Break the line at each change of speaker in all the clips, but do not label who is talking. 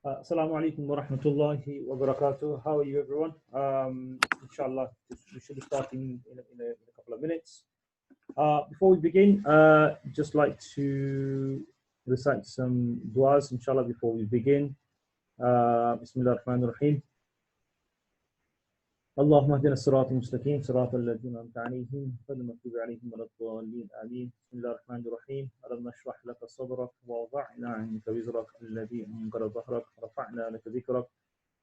Assalamu alaikum wa rahmatullahi wa barakatuh. How are you, everyone? Inshallah, we should be starting in a couple of minutes. Before we begin, just like to recite some du'as, inshallah, before we begin. Bismillah ar-Rahman ar-Rahim. اللهم اهدنا الصراط المستقيم صراط الذين أنعمت عليهم غير المغضوب عليهم ولا الضالين آمين بسم الله الرحمن الرحيم ألم نشرح لك صدرك ووضعنا عنك وزرك الذي أنقض ظهرك ورفعنا لك ذكرك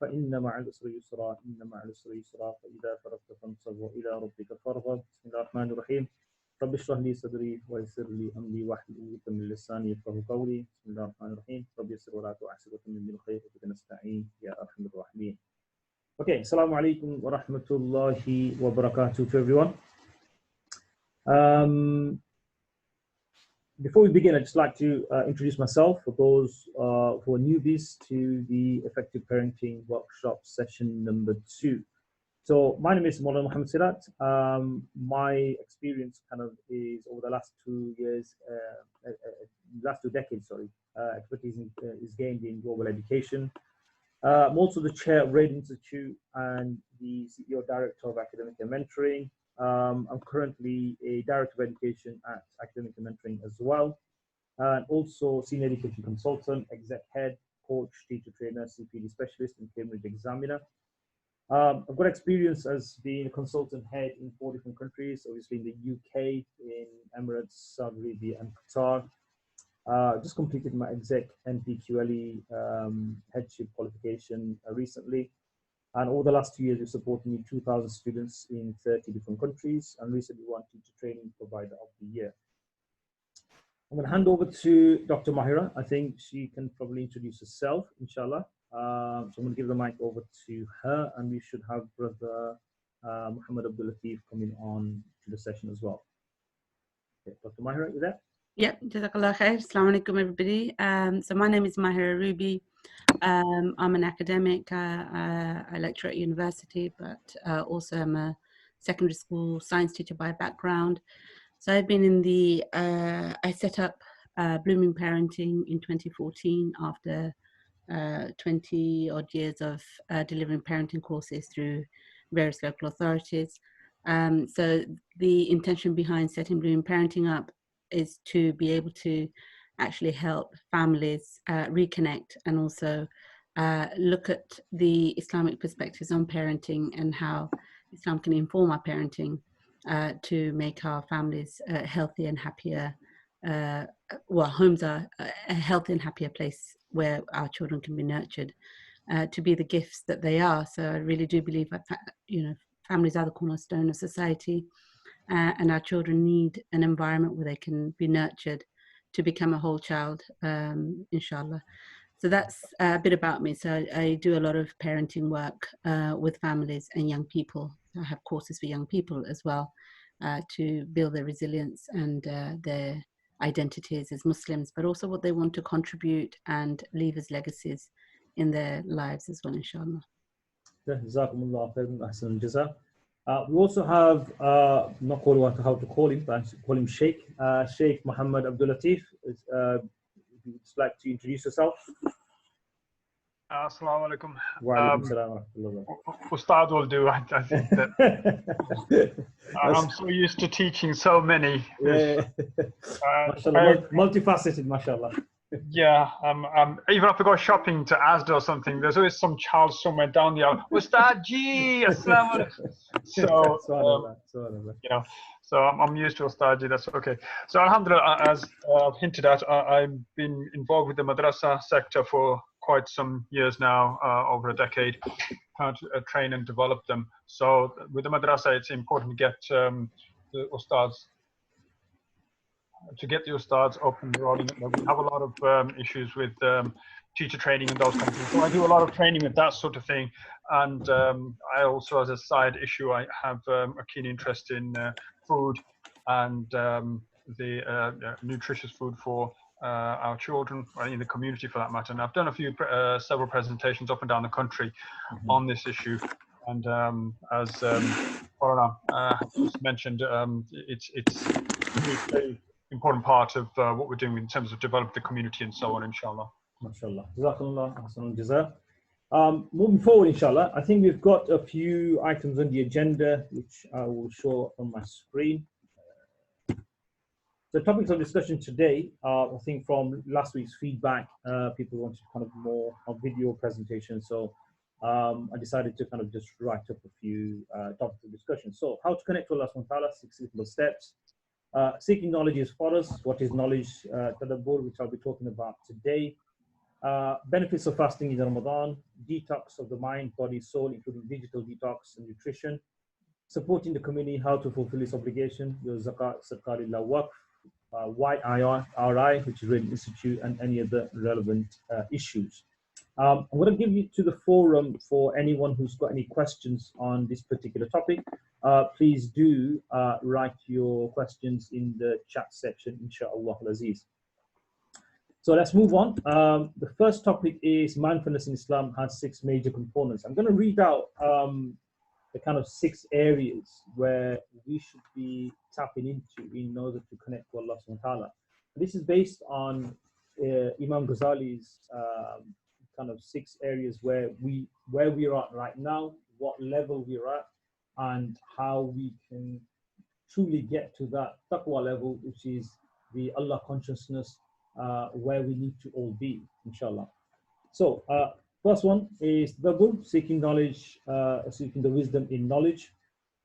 فإن مع العسر يسرا إن مع العسر يسرا فإذا فرغت فانصب وإلى ربك فارغب بسم الله الرحمن الرحيم رب اشرح لي صدري ويسر لي أمري واحلل عقدة من لساني يفقهوا قولي بسم الله الرحمن الرحيم رب يسر ولا تعسر وتمم بالخير وبك نستعين يا أرحم الراحمين. Okay, assalamu alaikum wa rahmatullahi wa barakatuh to everyone. Before we begin, I'd just like to introduce myself for those who are newbies to the Effective Parenting Workshop session number 2. So my name is Maulana Muhammad Sirat. My experience kind of is over the last 2 years, last 2 decades, expertise is gained in global education. I'm also the chair of RAID Institute and the CEO Director of Academic and Mentoring. I'm currently a Director of Education at Academic and Mentoring as well, and also Senior Education Consultant, Exec Head, Coach, Teacher Trainer, CPD Specialist, and Cambridge Examiner. I've got experience as being a consultant head in 4 different countries, obviously in the UK, in Emirates, Saudi Arabia, and Qatar. Just completed my exec NPQLE headship qualification recently, and over the last 2 years we've supported 2,000 students in 30 different countries, and recently won Teacher Training Provider of the Year. I'm going to hand over to Dr. Mahira. I think she can probably introduce herself, inshallah. So I'm going to give the mic over to her, and we should have Brother Muhammad Abdul Latif coming on to the session as well. Okay, Dr. Mahira, you there?
Yep, Jazakallah khair. Assalamu alaikum, everybody. So my name is Mahira Ruby. I'm an academic. I lecture at university, but also I'm a secondary school science teacher by background. So I've been in the, I set up Blooming Parenting in 2014 after 20 odd years of delivering parenting courses through various local authorities. So the intention behind setting Blooming Parenting up is to be able to actually help families reconnect and also look at the Islamic perspectives on parenting and how Islam can inform our parenting to make our families healthy and happier. Well, homes are a healthy and happier place where our children can be nurtured to be the gifts that they are. So I really do believe that, families are the cornerstone of society. And our children need an environment where they can be nurtured to become a whole child, inshallah. So that's a bit about me. So I do a lot of parenting work with families and young people. I have courses for young people as well to build their resilience and their identities as Muslims, but also what they want to contribute and leave as legacies in their lives as well, inshallah.
Jazakumullah khairan, ahsan al-jaza. We also have, not quite how to call him, but call him Sheikh. Sheikh Muhammad Abdul Latif. If you'd like to introduce yourself.
Assalamu alaikum.
Wa alaikum salam wa rahmatullah.
Ustad will do. I think that I'm so used to teaching so many.
Yeah. Mashallah, multifaceted, mashallah.
Yeah, even if I go shopping to Asda or something, there's always some child somewhere down the aisle. Ustad ji, assalamu alaikum. So, so I'm used to Ustad ji, that's okay. So alhamdulillah, as I've hinted at, I've been involved with the madrasa sector for quite some years now, over a decade, trying to train and develop them. So with the madrasa, it's important to get the ustads up and rolling. We have a lot of issues with teacher training and those kind of things. So I do a lot of training with that sort of thing. And I also, as a side issue, I have a keen interest in food and the nutritious food for our children, in the community for that matter. And I've done several presentations up and down the country on this issue. And as Corona just mentioned, it's a very important part of what we're doing in terms of developing the community and so on, inshallah.
MashaAllah. Jazakallah. Ahsanul Jaza. Moving forward, inshallah, I think we've got a few items on the agenda, which I will show on my screen. The topics of discussion today, I think from last week's feedback, people wanted kind of more of video presentation. So I decided to kind of just write up a few topics of discussion. So how to connect to Allah subhanahu wa ta'ala, 6 simple steps. Seeking knowledge is for us. What is knowledge? Tadabbur, which I'll be talking about today. Benefits of fasting in Ramadan. Detox of the mind, body, soul, including digital detox and nutrition. Supporting the community, how to fulfill its obligation. Your zakat, sadaqah lillah, waqf. YIRI, which is Rating Institute, and any other relevant issues. I'm going to give you to the forum for anyone who's got any questions on this particular topic. Please do write your questions in the chat section, inshallah al-aziz. So let's move on. The first topic is mindfulness in Islam has 6 major components. I'm going to read out the kind of 6 areas where we should be tapping into in order to connect to Allah subhanahu wa ta'ala. This is based on Imam Ghazali's kind of 6 areas where we're at right now, what level we're at, and how we can truly get to that taqwa level, which is the Allah consciousness, where we need to all be, inshallah. So first one is tadabbur, seeking knowledge, seeking the wisdom in knowledge.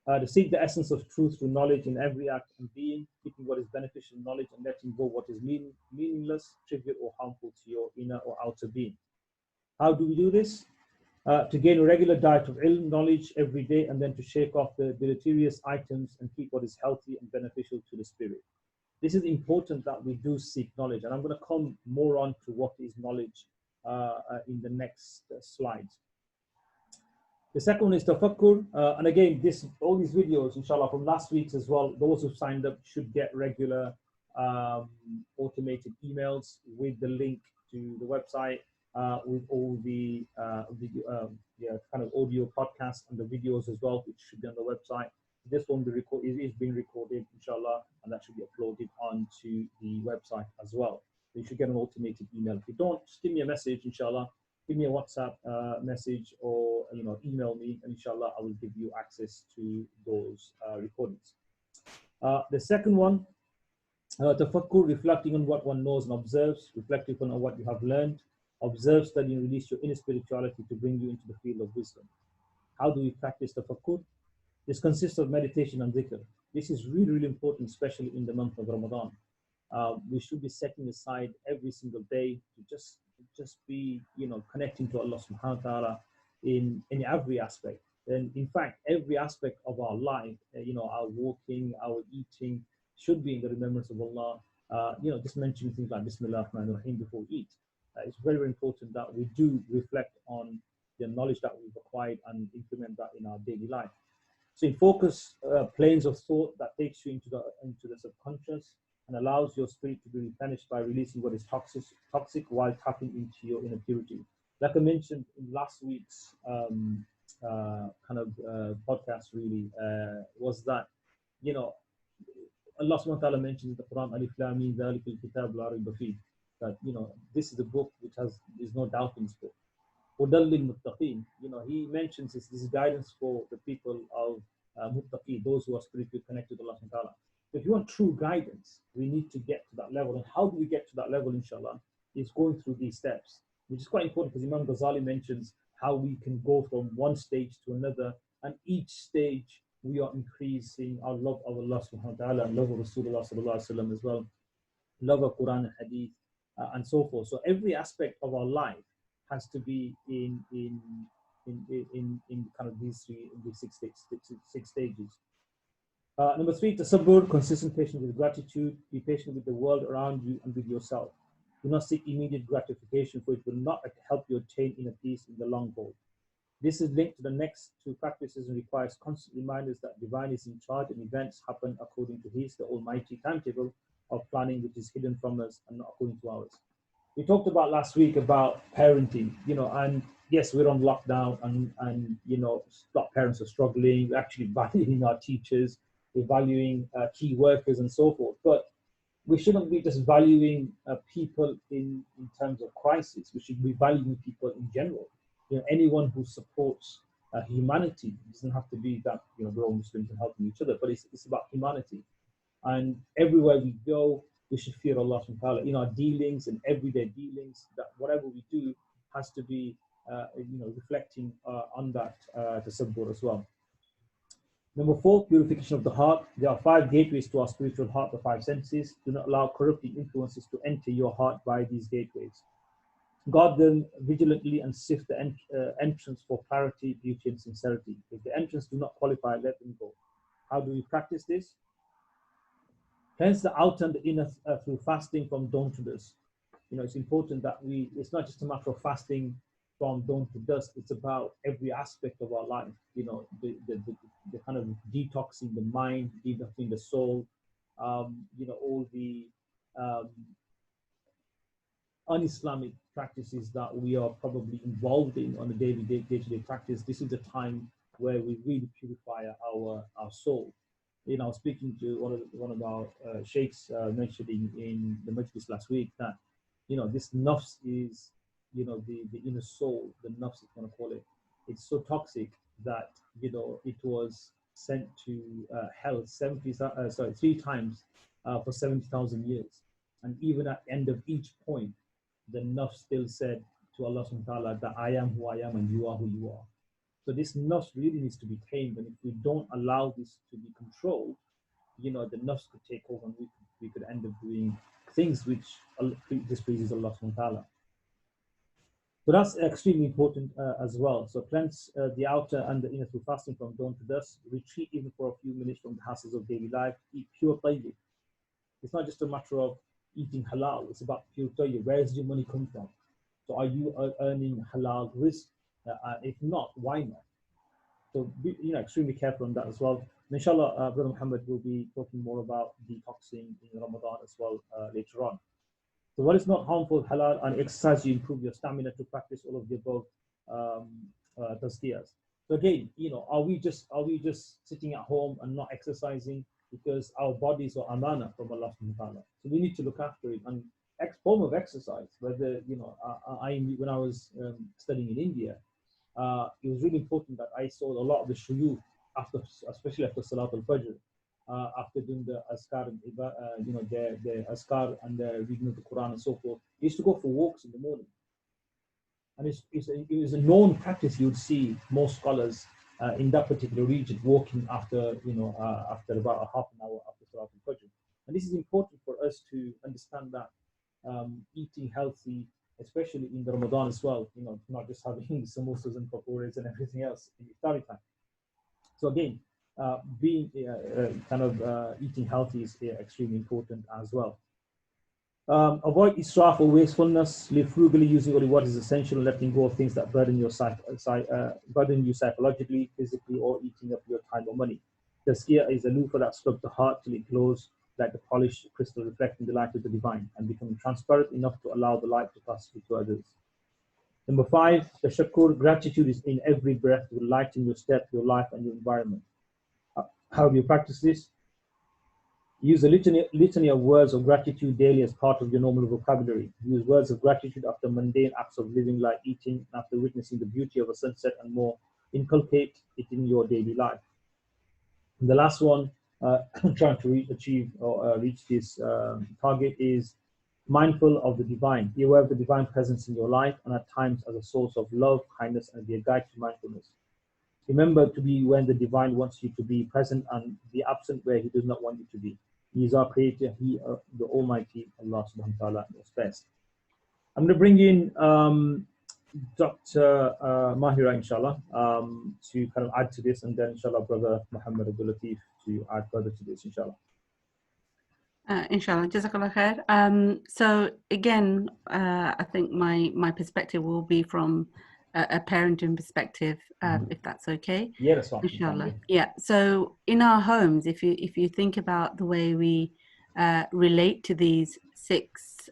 To seek the essence of truth through knowledge in every act and being, keeping what is beneficial knowledge and letting go what is meaningless, trivial or harmful to your inner or outer being. How do we do this? To gain a regular diet of ilm, knowledge every day, and then to shake off the deleterious items and keep what is healthy and beneficial to the spirit. This is important that we do seek knowledge, and I'm going to come more on to what is knowledge in the next slides. The second one is tafakkur, and again, all these videos, inshallah, from last week's as well, those who signed up should get regular automated emails with the link to the website, with all the kind of audio podcasts and the videos as well, which should be on the website. This one is being recorded, inshallah, and that should be uploaded onto the website as well. So you should get an automated email. If you don't, just give me a message, inshallah. Give me a WhatsApp message, or email me, and inshallah I will give you access to those recordings. The second one, tafakkur, reflecting on what one knows and observes, reflecting on what you have learned, observe, study, and release your inner spirituality to bring you into the field of wisdom. How do we practice tafakkur? This consists of meditation and dhikr. This is really, really important, especially in the month of Ramadan. We should be setting aside every single day to just be, connecting to Allah subhanahu wa ta'ala in every aspect. And in fact, every aspect of our life, our walking, our eating, should be in the remembrance of Allah. Just mentioning things like Bismillah ar-Rahman ar-Rahim before we eat. It's very, very important that we do reflect on the knowledge that we've acquired and implement that in our daily life. So in focus planes of thought that takes you into the subconscious and allows your spirit to be replenished by releasing what is toxic while tapping into your inner purity. Like I mentioned in last week's podcast, really, was that, Allah subhanahu wa ta'ala mentions in the Quran, Alif Lam Mim Dhalikal Kitab La Rayba Fih, that, this is a book which there's no doubt in this book. Hudallil Muttaqeen, he mentions this is guidance for the people of Muttaqeen, those who are spiritually connected to Allah subhanahu wa ta'ala. So if you want true guidance, we need to get to that level. And how do we get to that level, inshallah, is going through these steps, which is quite important because Imam Ghazali mentions how we can go from one stage to another, and each stage we are increasing our love of Allah subhanahu wa ta'ala and love of Rasulullah sallallahu alaihi wasallam as well, love of Quran and Hadith, and so forth. So every aspect of our life has to be in kind of these 6 stages. Number 3, tasabbur, consistent patience with gratitude. Be patient with the world around you and with yourself. Do not seek immediate gratification, for it will not help you attain inner peace in the long haul. This is linked to the next 2 practices and requires constant reminders that divine is in charge and events happen according to his, the almighty timetable of planning, which is hidden from us and not according to ours. We talked about last week about parenting, and yes, we're on lockdown and parents are struggling. We're actually valuing our teachers, we're valuing key workers and so forth. But, we shouldn't be just valuing people in terms of crisis. We should be valuing people in general. Anyone who supports humanity. It doesn't have to be that we're all Muslims and helping each other, but it's about humanity. And everywhere we go, we should fear Allah subhanahu wa ta'ala in our dealings and everyday dealings. That whatever we do has to be reflecting on that tasabbur as well. Number 4, purification of the heart. There are 5 gateways to our spiritual heart, the 5 senses. Do not allow corrupting influences to enter your heart by these gateways. Guard them vigilantly and sift the entrance for clarity, beauty, and sincerity. If the entrance do not qualify, let them go. How do we practice this? Cleanse the outer and the inner through fasting from dawn to dusk. It's important that it's not just a matter of fasting from dawn to dusk, it's about every aspect of our life. The kind of detoxing the mind, detoxing the soul, all the un-Islamic practices that we are probably involved in on a day-to-day practice. This is the time where we really purify our soul. I was speaking to one of our sheikhs mentioning in the majlis last week that this nafs is the inner soul, the nafs is going to call it. It's so toxic that it was sent to hell 3 times for 70,000 years, and even at the end of each point, the nafs still said to Allah subhanahu wa ta'ala that I am who I am and you are who you are. So this nafs really needs to be tamed, and if we don't allow this to be controlled, the nafs could take over, and we could end up doing things which displeases Allah subhanahu wa ta'ala. So that's extremely important as well. So cleanse the outer and the inner through fasting from dawn to dusk. Retreat even for a few minutes from the hassles of daily life. Eat pure tayyib. It's not just a matter of eating halal. It's about pure tayyib. Where does your money come from? So are you earning halal rizq? If not, why not? So be extremely careful on that as well. And inshallah, Brother Muhammad will be talking more about detoxing in Ramadan as well later on. So what is not harmful, halal, and exercise, you improve your stamina to practice all of the above tazkiyahs. So again, are we just sitting at home and not exercising because our bodies are amana from Allah subhanahu wa ta'ala? So we need to look after it. And form of exercise, whether when I was studying in India, it was really important that I saw a lot of the shuyukh especially after Salat al-Fajr, after doing the Azkar, the Azkar and the reading of the Quran and so forth. They used to go for walks in the morning. And it was a known practice. You would see most scholars in that particular region walking after about a half an hour after Salat al-Fajr. And this is important for us to understand that eating healthy, especially in the Ramadan as well, not just having samosas and pakoras and everything else in Iftari time. So again, being eating healthy is extremely important as well. Avoid israf or wastefulness. Live frugally, using only what is essential, letting go of things that burden you psychologically, physically, or eating up your time or money. Tazkiyah is a loofah that scrubs the heart till it glows like the polished crystal, reflecting the light of the divine and becoming transparent enough to allow the light to pass through to others. Number 5, tashakkur. Gratitude is in every breath, will lighten your step, your life, and your environment. How do you practice this? Use a litany of words of gratitude daily as part of your normal vocabulary. Use words of gratitude after mundane acts of living like eating, after witnessing the beauty of a sunset and more. Inculcate it in your daily life. And the last one, trying to reach this target, is mindful of the divine. Be aware of the divine presence in your life and at times as a source of love, kindness, and be a guide to mindfulness. Remember to be when the divine wants you to be present and be absent where he does not want you to be. He is our creator, he the Almighty, Allah subhanahu wa ta'ala knows best. I'm going to bring in Dr. Mahira, inshallah, to kind of add to this, and then inshallah Brother Muhammad Abdul Latif to add further to this, inshallah.
Inshallah, Jazakallah khair. So again, I think my perspective will be from a parenting perspective, if that's okay.
Yeah, that's fine.
Inshallah. Yeah. So in our homes, if you think about the way we relate to these 6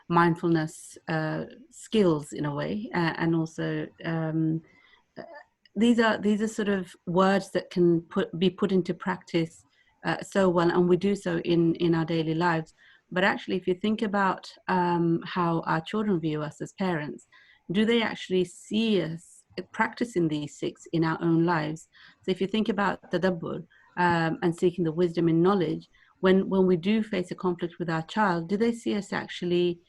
mindfulness skills in a way, and also these are sort of words that can be put into practice so well, and we do so in our daily lives. But actually, if you think about how our children view us as parents, do they actually see us practicing these six in our own lives? So if you think about tadabbur and seeking the wisdom and knowledge, when we do face a conflict with our child, do they see us actually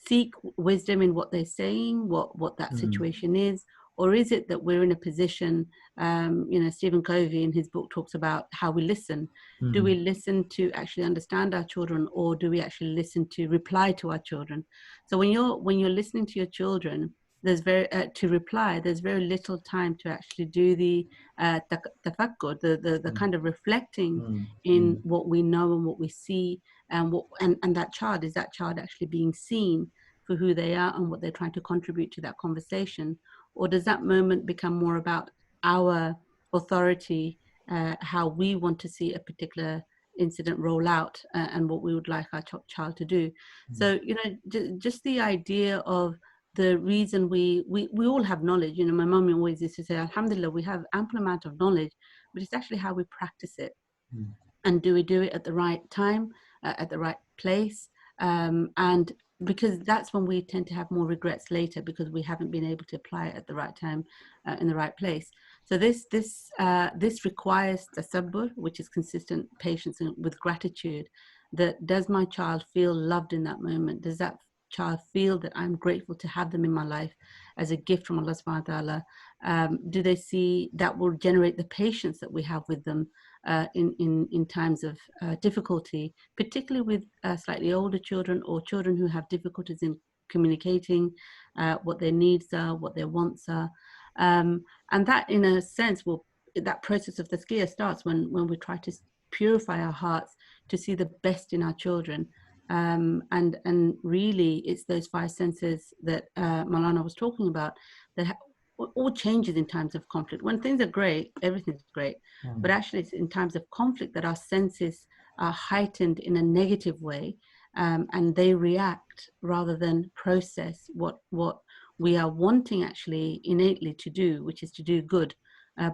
seek wisdom in what they're saying, what that situation is? Or is it that we're in a position, Stephen Covey in his book talks about how we listen. Do we listen to actually understand our children, or do we actually listen to reply to our children? So when you're listening to your children, there's to reply, there's very little time to actually do the tafakkur, the kind of reflecting in what we know and what we see, and that child, is that child actually being seen for who they are and what they're trying to contribute to that conversation? Or does that moment become more about our authority, how we want to see a particular incident roll out, and what we would like our child to do? So, just the idea of the reason we all have knowledge. My mum always used to say, Alhamdulillah, we have ample amount of knowledge, but it's actually how we practice it. And do we do it at the right time, at the right place? And because that's when we tend to have more regrets later, because we haven't been able to apply it at the right time, in the right place. So this requires tasabbur, which is consistent patience with gratitude. That does my child feel loved in that moment? Does that child feel that I'm grateful to have them in my life as a gift from Allah subhanahu wa ta'ala? Do they see that will generate the patience that we have with them in times of difficulty, particularly with slightly older children or children who have difficulties in communicating what their needs are, what their wants are, and that, in a sense, that process of tazkiyah starts when we try to purify our hearts to see the best in our children. And really, it's those five senses that Malana was talking about that all changes in times of conflict. When things are great, everything's great. But actually, it's in times of conflict that our senses are heightened in a negative way, and they react rather than process what we are wanting actually innately to do, which is to do good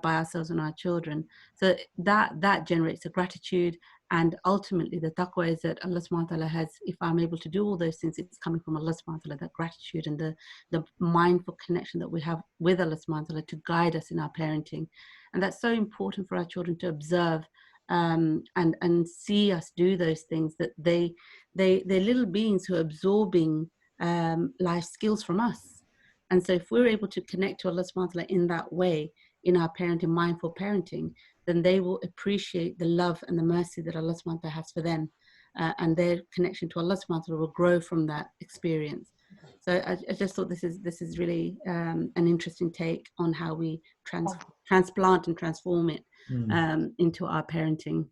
by ourselves and our children. So that generates a gratitude. And ultimately, the taqwa is that Allah subhanahu wa ta'ala has, if I'm able to do all those things, it's coming from Allah subhanahu wa ta'ala, that gratitude and the mindful connection that we have with Allah subhanahu wa ta'ala to guide us in our parenting. And that's so important for our children to observe and see us do those things, that they're little beings who are absorbing life skills from us. And so if we're able to connect to Allah subhanahu wa ta'ala in that way, in our parenting, mindful parenting, then they will appreciate the love and the mercy that Allah subhanahu wa ta'ala has for them, and their connection to Allah subhanahu wa ta'ala will grow from that experience. So I just thought this is really an interesting take on how we transplant and transform it into our parenting.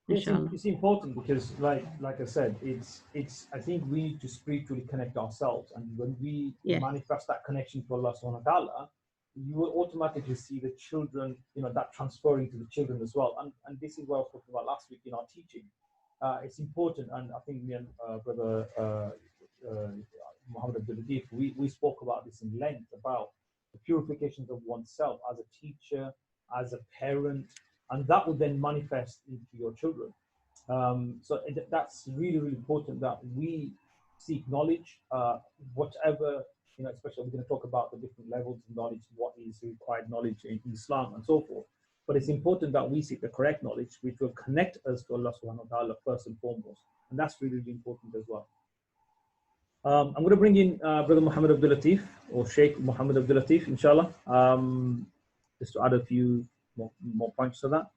It's important because, like I said, it's I think we need to spiritually connect ourselves, and when we manifest that connection to Allah subhanahu wa ta'ala, you will automatically see the children, that transferring to the children as well. And this is what I was talking about last week in our teaching. It's important, and I think me and brother Muhammad Abdul Latif, we spoke about this in length, about the purifications of oneself as a teacher, as a parent, and that will then manifest into your children. So that's really, really important that we seek knowledge, whatever, especially we're going to talk about the different levels of knowledge, what is required knowledge in Islam and so forth. But it's important that we seek the correct knowledge, which will connect us to Allah subhanahu wa ta'ala first and foremost. And that's really, really important as well. I'm going to bring in Brother Muhammad Abdul Latif, or Sheikh Muhammad Abdul Latif, inshallah, just to add a few more points to that.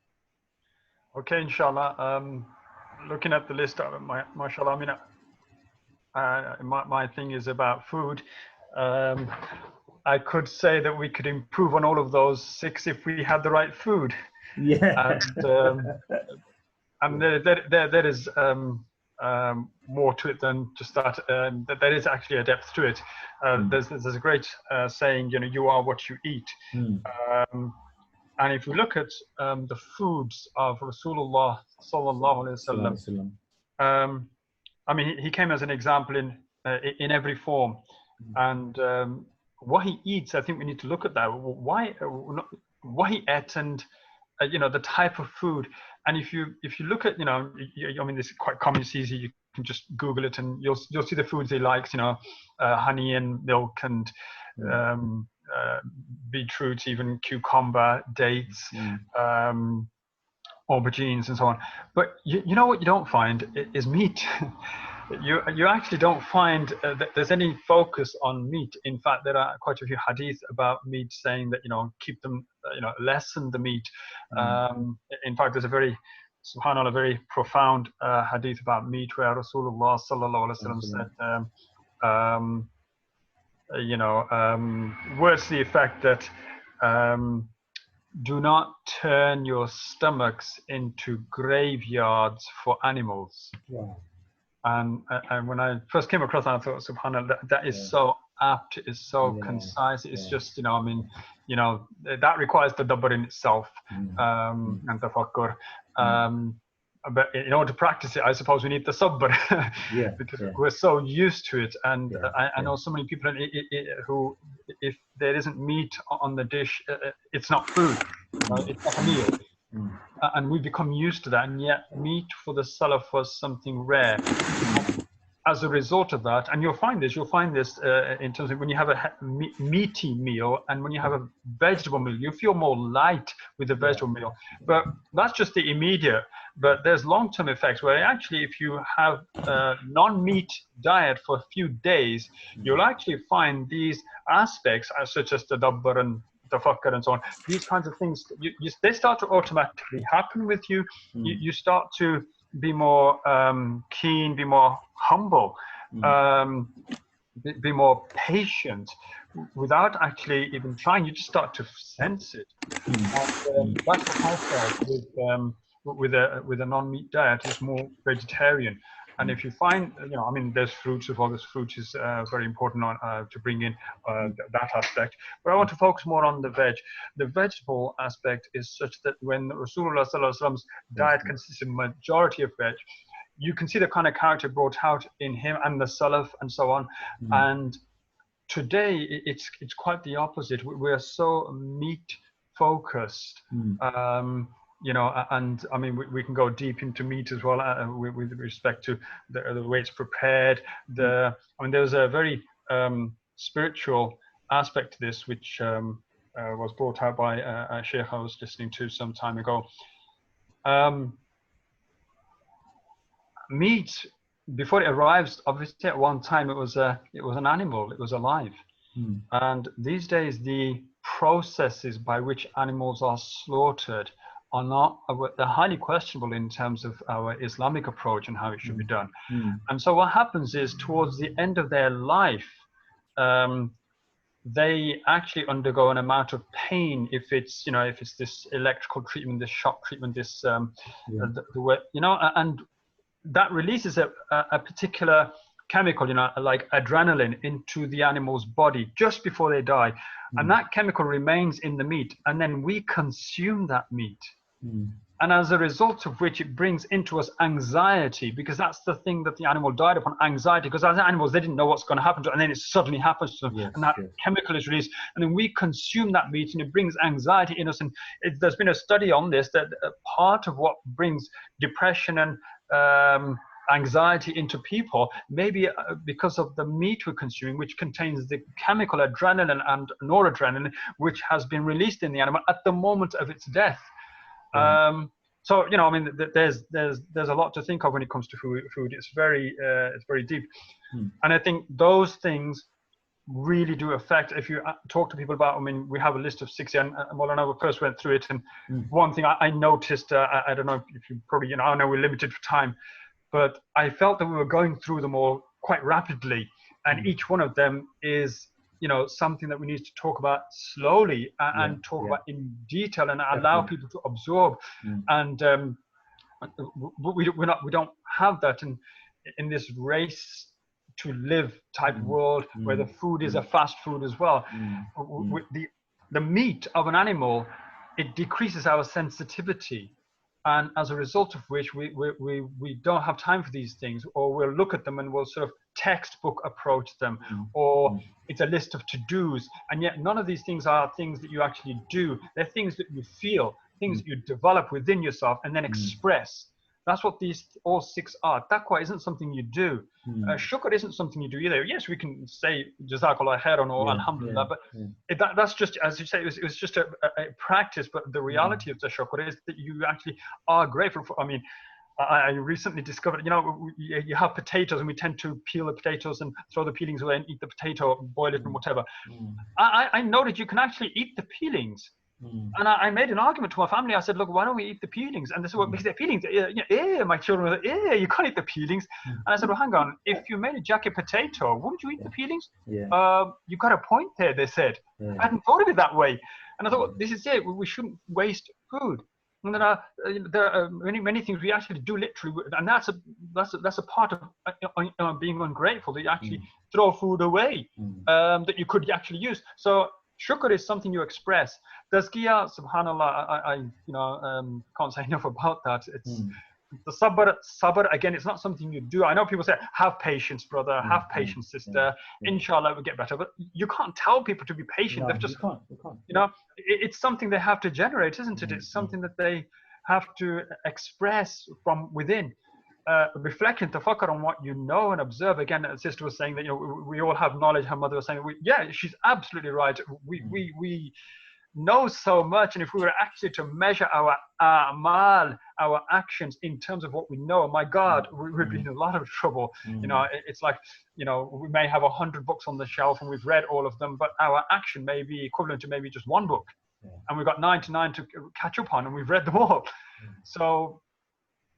Okay, inshallah. Looking at the list, mashallah, I mean, my thing is about food. I could say that we could improve on all of those 6 if we had the right food.
Yeah.
And there is more to it than just that. There is actually a depth to it. There's a great saying, you are what you eat. And if we look at the foods of Rasulullah sallallahu alaihi wasallam, I mean, he came as an example in every form, and what he eats, I think we need to look at that. Why he ate, and the type of food. And if you look at, I mean, this is quite common. It's easy. You can just Google it, and you'll see the foods he likes. Honey and milk and beetroot, even cucumber, dates, aubergines, and so on. But you know what you don't find is meat. You actually don't find that there's any focus on meat. In fact, there are quite a few hadith about meat saying that keep them, lessen the meat. In fact, there's a very, subhanAllah, very profound hadith about meat where Rasulullah sallallahu alaihi wasallam said, words to the effect that do not turn your stomachs into graveyards for animals.
Wow.
And when I first came across that, I thought, subhanAllah, that is so apt, it is so concise. It's just, that requires tadabbur in itself, and tafakkur. But in order to practice it, I suppose we need the sabr, because we're so used to it. And I know so many people who, if there isn't meat on the dish, it's not food. It's not a meal. And we've become used to that, and yet meat for the Salaf was something rare. As a result of that, and you'll find this in terms of when you have a meaty meal and when you have a vegetable meal, you feel more light with the vegetable meal. But that's just the immediate. But there's long-term effects where actually, if you have a non-meat diet for a few days, you'll actually find these aspects, such as tadabbur and tafakkar and so on, these kinds of things, they start to automatically happen with you. You start to be more keen, be more humble, be more patient without actually even trying. You just start to sense it. And that's what I felt with a non-meat diet. It's more vegetarian. And if you find, I mean, there's fruits as well. This fruit is very important to bring in that aspect. But I want to focus more on the veg. The vegetable aspect is such that when Rasulullah sallallahu alaihi wasallam's diet consists of majority of veg, you can see the kind of character brought out in him and the Salaf and so on. And today it's quite the opposite. We're so meat focused. And I mean, we can go deep into meat as well with respect to the way it's prepared. I mean, there's a very spiritual aspect to this, which was brought out by a sheikh I was listening to some time ago. Meat, before it arrives, obviously at one time it was an animal, it was alive. And these days, the processes by which animals are slaughtered they're highly questionable in terms of our Islamic approach and how it should be done. And so what happens is, towards the end of their life, they actually undergo an amount of pain if it's this electrical treatment, this shock treatment, this and that releases a particular chemical, like adrenaline, into the animal's body just before they die. And that chemical remains in the meat, and then we consume that meat. And as a result of which, it brings into us anxiety, because that's the thing that the animal died upon, anxiety, because as animals, they didn't know what's going to happen to them, and then it suddenly happens to them, and that chemical is released, and then we consume that meat, and it brings anxiety in us. And there's been a study on this, that part of what brings depression and anxiety into people, maybe because of the meat we're consuming, which contains the chemical adrenaline and noradrenaline, which has been released in the animal at the moment of its death. So I mean, there's a lot to think of when it comes to food. It's very deep, and I think those things really do affect. If you talk to people about, I mean, we have a list of 60, and Maulana first went through it, and one thing I noticed, I don't know if you probably, I know we're limited for time, but I felt that we were going through them all quite rapidly, and each one of them is something that we need to talk about slowly and talk about in detail, and allow people to absorb. And we don't have that in this race to live type world where the food is a fast food as well. The meat of an animal, it decreases our sensitivity. And as a result of which, we don't have time for these things, or we'll look at them and we'll sort of textbook approach them, or it's a list of to-dos. And yet none of these things are things that you actually do. They're things that you feel, things you develop within yourself and then express. That's what these all 6 are. Taqwa isn't something you do. Shukr isn't something you do either. Yes, we can say Jazakallah khairan or Alhamdulillah, but that's just, as you say, it was just a practice. But the reality of the shukr is that you actually are grateful for. I mean, I recently discovered, you know, you have potatoes and we tend to peel the potatoes and throw the peelings away and eat the potato, boil it and whatever. I noted you can actually eat the peelings. And I made an argument to my family. I said, look, why don't we eat the peelings? And they said, well, because they're peelings. My children were like, you can't eat the peelings. And I said, well, hang on. If you made a jacket potato, wouldn't you eat the peelings? You got a point there, they said. I hadn't thought of it that way. And I thought, well, this is it. We shouldn't waste food. And there are many things we actually do literally, and that's a part of being ungrateful, that you actually throw food away that you could actually use. So shukr is something you express. Tazkiyah, subhanallah, I can't say enough about that. It's the sabr again, it's not something you do. I know people say, have patience, brother, have patience, sister, inshallah it will get better. But you can't tell people to be patient. They've just, you know, it's something they have to generate, isn't it? It's something that they have to express from within. Reflect and tafakkar on what you know and observe. Again, the sister was saying that, you know, we all have knowledge. Her mother was saying, yeah, she's absolutely right. We know so much, and if we were actually to measure our a'mal, our actions in terms of what we know, my God, we would be in a lot of trouble. You know, it's like, you know, we may have 100 books on the shelf and we've read all of them, but our action may be equivalent to maybe just one book, and we've got 99 to catch up on, and we've read them all. So,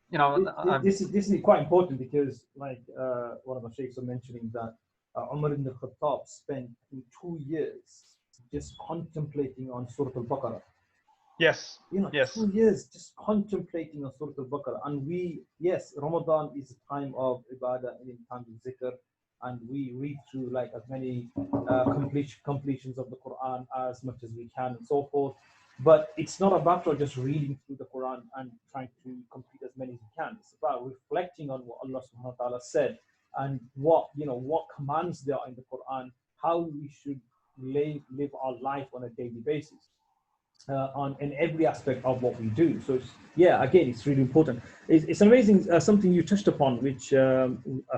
you know,
this is quite important, because like one of my sheikhs were mentioning that Umar ibn Khattab spent 2 years just contemplating on Surah Al-Baqarah.
Yes.
You know, 2 years just contemplating on Surah Al-Baqarah. And Ramadan is a time of ibadah and in time of zikr, and we read through like as many completions of the Quran as much as we can and so forth. But it's not about just reading through the Quran and trying to complete as many as we can. It's about reflecting on what Allah subhanahu wa ta'ala said, and what commands there are in the Quran, how we should live our life on a daily basis, in every aspect of what we do. So again, it's really important. It's amazing, something you touched upon, which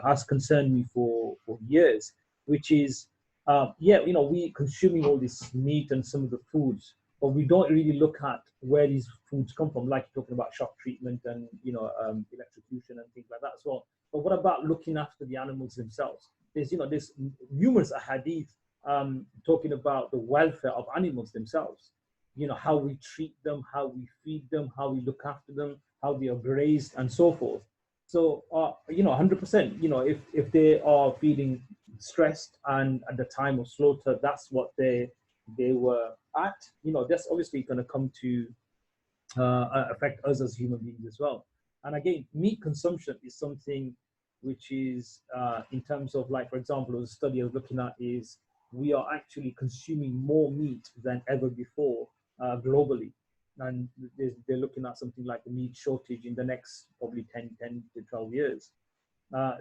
has concerned me for years, which is we consuming all this meat and some of the foods, but we don't really look at where these foods come from, like talking about shock treatment and electrocution and things like that as well. But what about looking after the animals themselves? There's numerous ahadith talking about the welfare of animals themselves. You know, how we treat them, how we feed them, how we look after them, how they are grazed, and so forth. So 100%. You know, if they are feeling stressed, and at the time of slaughter, that's what they were at. You know, that's obviously going to come to affect us as human beings as well. And again, meat consumption is something which is in terms of, like, for example, a study I was looking at is we are actually consuming more meat than ever before globally. And they're looking at something like a meat shortage in the next probably 10 to 12 years.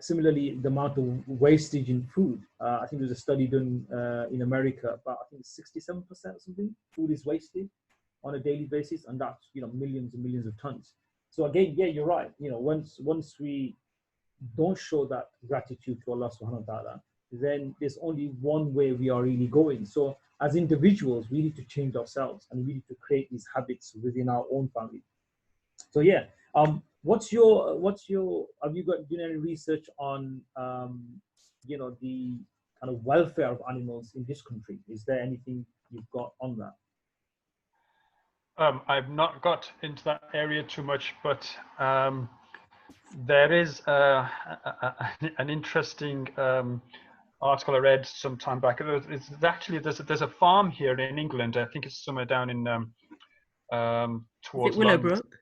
Similarly, the amount of wastage in food. I think there's a study done in America about, I think 67% or something, food is wasted on a daily basis, and that's, millions and millions of tons. So again, yeah, you're right. Once we don't show that gratitude to Allah subhanahu wa ta'ala, then there's only one way we are really going. So as individuals, we need to change ourselves, and we need to create these habits within our own family. So yeah, what's your have you got done any research on the kind of welfare of animals in this country? Is there anything you've got on that?
I've not got into that area too much, but there is an interesting article I read some time back. It's actually there's a farm here in England. I think it's somewhere down in towards
Willowbrook.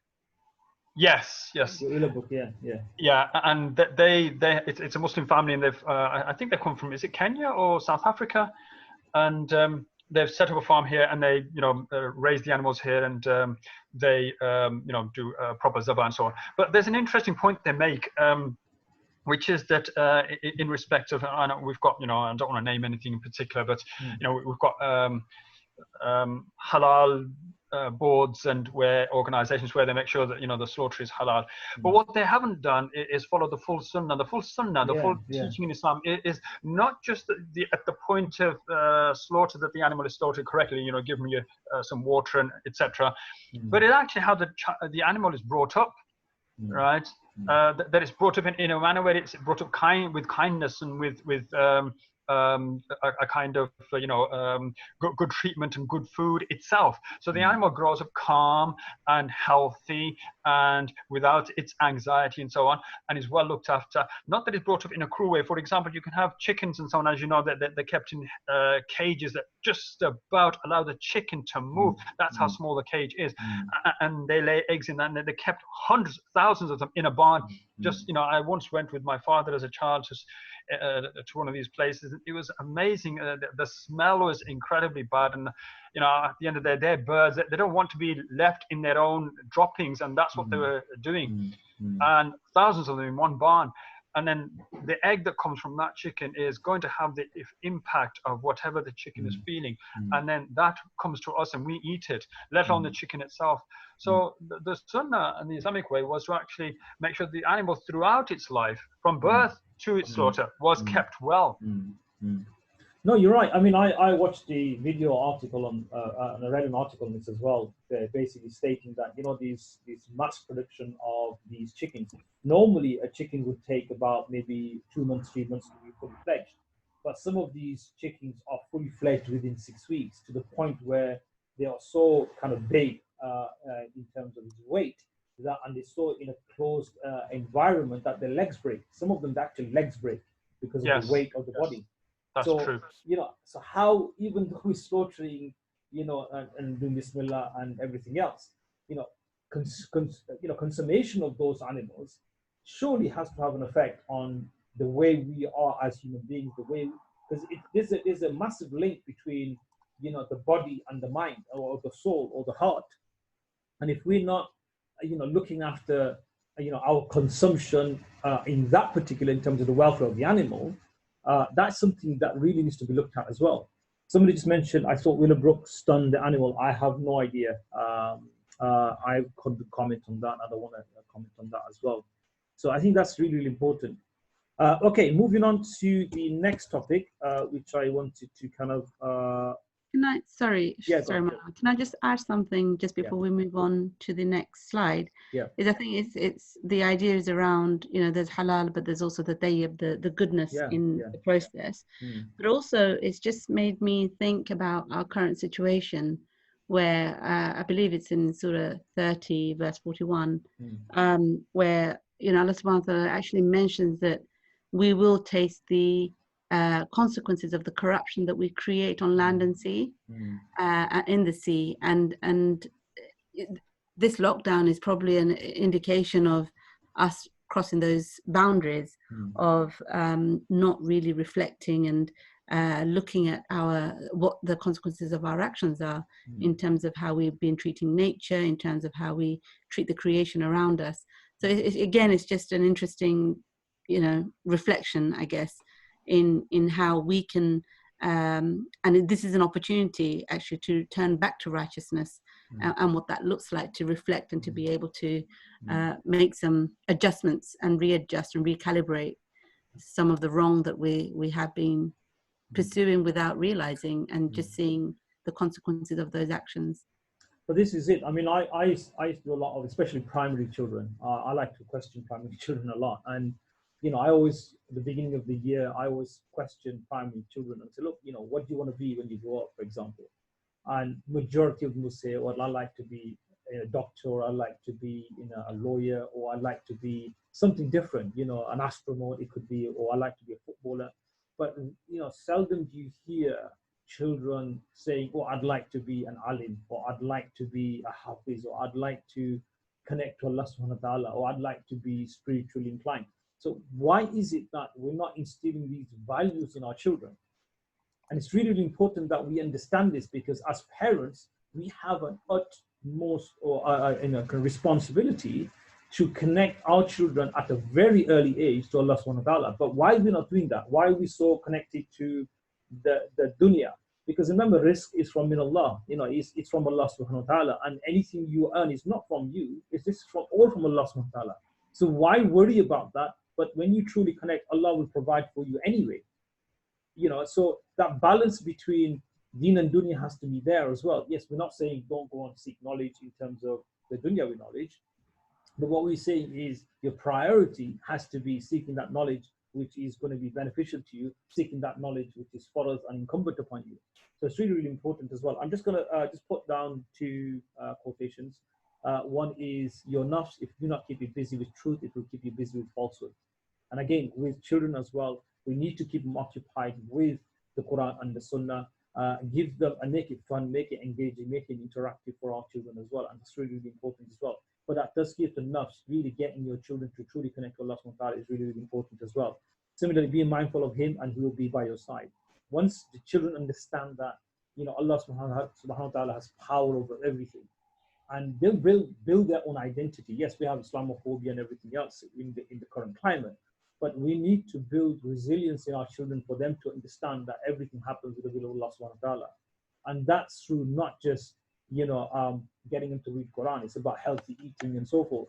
Yes.
Willowbrook, yeah.
Yeah, and it's a Muslim family, and they've I think they come from, is it Kenya or South Africa, and they've set up a farm here, and they raise the animals here, and they do proper zabah and so on. But there's an interesting point they make, which is that in respect of, I know we've got, I don't want to name anything in particular, but we've got halal boards and where organizations where they make sure that the slaughter is halal. But what they haven't done is follow the full sunnah. The full sunnah, the full teaching in Islam is not just at the point of slaughter that the animal is slaughtered correctly, give them some water and etc. But it's actually how the animal is brought up, right? That it's brought up in a manner where it's brought up with kindness and with a kind of good treatment and good food itself, so the animal grows up calm and healthy and without its anxiety and so on, and is well looked after. Not that it's brought up in a cruel way. For example, you can have chickens and so on, as you know, that they're kept in cages that just about allow the chicken to move. That's how small the cage is, and they lay eggs in that, and they're kept hundreds, thousands of them in a barn. Just I once went with my father as a child to one of these places. It was amazing. The smell was incredibly bad, and at the end of the day, birds, they don't want to be left in their own droppings, and that's what they were doing. And thousands of them in one barn. And then the egg that comes from that chicken is going to have the impact of whatever the chicken is feeling, and then that comes to us and we eat it, let alone the chicken itself. So the sunnah and the Islamic way was to actually make sure the animal throughout its life, from birth to its slaughter, was kept well.
No, you're right. I mean, I watched the video article and I read an article on this as well, basically stating that these mass production of these chickens. Normally, a chicken would take about maybe 2 months, 3 months to be fully fledged, but some of these chickens are fully fledged within 6 weeks, to the point where they are so kind of big in terms of its weight, and they're so in a closed environment that their legs break. Some of them actually legs break because of the weight of the body.
That's true.
So how, even though we're slaughtering, and doing Bismillah and everything else, consummation of those animals surely has to have an effect on the way we are as human beings, because there's a massive link between, the body and the mind, or the soul, or the heart. And if we're not, looking after, our consumption in that particular, in terms of the welfare of the animal, that's something that really needs to be looked at as well. Somebody just mentioned, I thought Willowbrook stunned the animal. I have no idea. I couldn't comment on that. I don't want to comment on that as well. So I think that's really, really important. Okay, moving on to the next topic, which I wanted to kind of...
Sorry, Marwan, can I just add something just before we move on to the next slide? I think it's the idea is around, there's halal, but there's also the tayyib, the goodness in the process. But also it's just made me think about our current situation, where I believe it's in Surah 30 verse 41, where Allah subhanahu wa ta'ala actually mentions that we will taste the consequences of the corruption that we create on land and sea, in the sea, and this lockdown is probably an indication of us crossing those boundaries of not really reflecting and looking at what the consequences of our actions are, in terms of how we've been treating nature, in terms of how we treat the creation around us. So again, it's just an interesting, reflection, I guess, in how we can, and this is an opportunity actually to turn back to righteousness, and what that looks like, to reflect and to be able to make some adjustments and readjust and recalibrate some of the wrong that we have been pursuing without realizing, and just seeing the consequences of those actions.
But this is it. I mean, I used to do a lot of, especially primary children. I like to question primary children a lot, and I always, at the beginning of the year, I always question primary children and say, look, what do you want to be when you grow up, for example? And majority of them will say, well, I like to be a doctor, or I like to be a lawyer, or I like to be something different, an astronaut it could be, or I like to be a footballer. But, seldom do you hear children saying, oh, I'd like to be an alim, or I'd like to be a hafiz, or I'd like to connect to Allah subhanahu wa ta'ala, or I'd like to be spiritually inclined. So why is it that we're not instilling these values in our children? And it's really, really important that we understand this, because as parents, we have an utmost responsibility to connect our children at a very early age to Allah subhanahu wa ta'ala. But why are we not doing that? Why are we so connected to the dunya? Because remember, risk is from min Allah, it's from Allah subhanahu wa ta'ala, and anything you earn is not from you, it's just all from Allah subhanahu wa ta'ala. So why worry about that? But when you truly connect, Allah will provide for you anyway. So that balance between deen and dunya has to be there as well. Yes, we're not saying don't go and seek knowledge in terms of the dunyawi knowledge, but what we're saying is your priority has to be seeking that knowledge which is going to be beneficial to you, seeking that knowledge which is farad and incumbent upon you. So it's really, really important as well. I'm just going to just put down two quotations. One is, your nafs, if you do not keep it busy with truth, it will keep you busy with falsehood. And again, with children as well, we need to keep them occupied with the Quran and the Sunnah, give them and make it fun, make it engaging, make it interactive for our children as well. And that's really, really important as well. But that does give the nafs, really getting your children to truly connect to Allah subhanahu wa ta'ala is really, really important as well. Similarly, being mindful of Him and He will be by your side. Once the children understand that, Allah subhanahu wa ta'ala has power over everything, and they'll build their own identity. Yes, we have Islamophobia and everything else in the current climate, but we need to build resilience in our children for them to understand that everything happens with the will of Allah subhanahu wa ta'ala. And that's through not just getting them to read Quran. It's about healthy eating and so forth.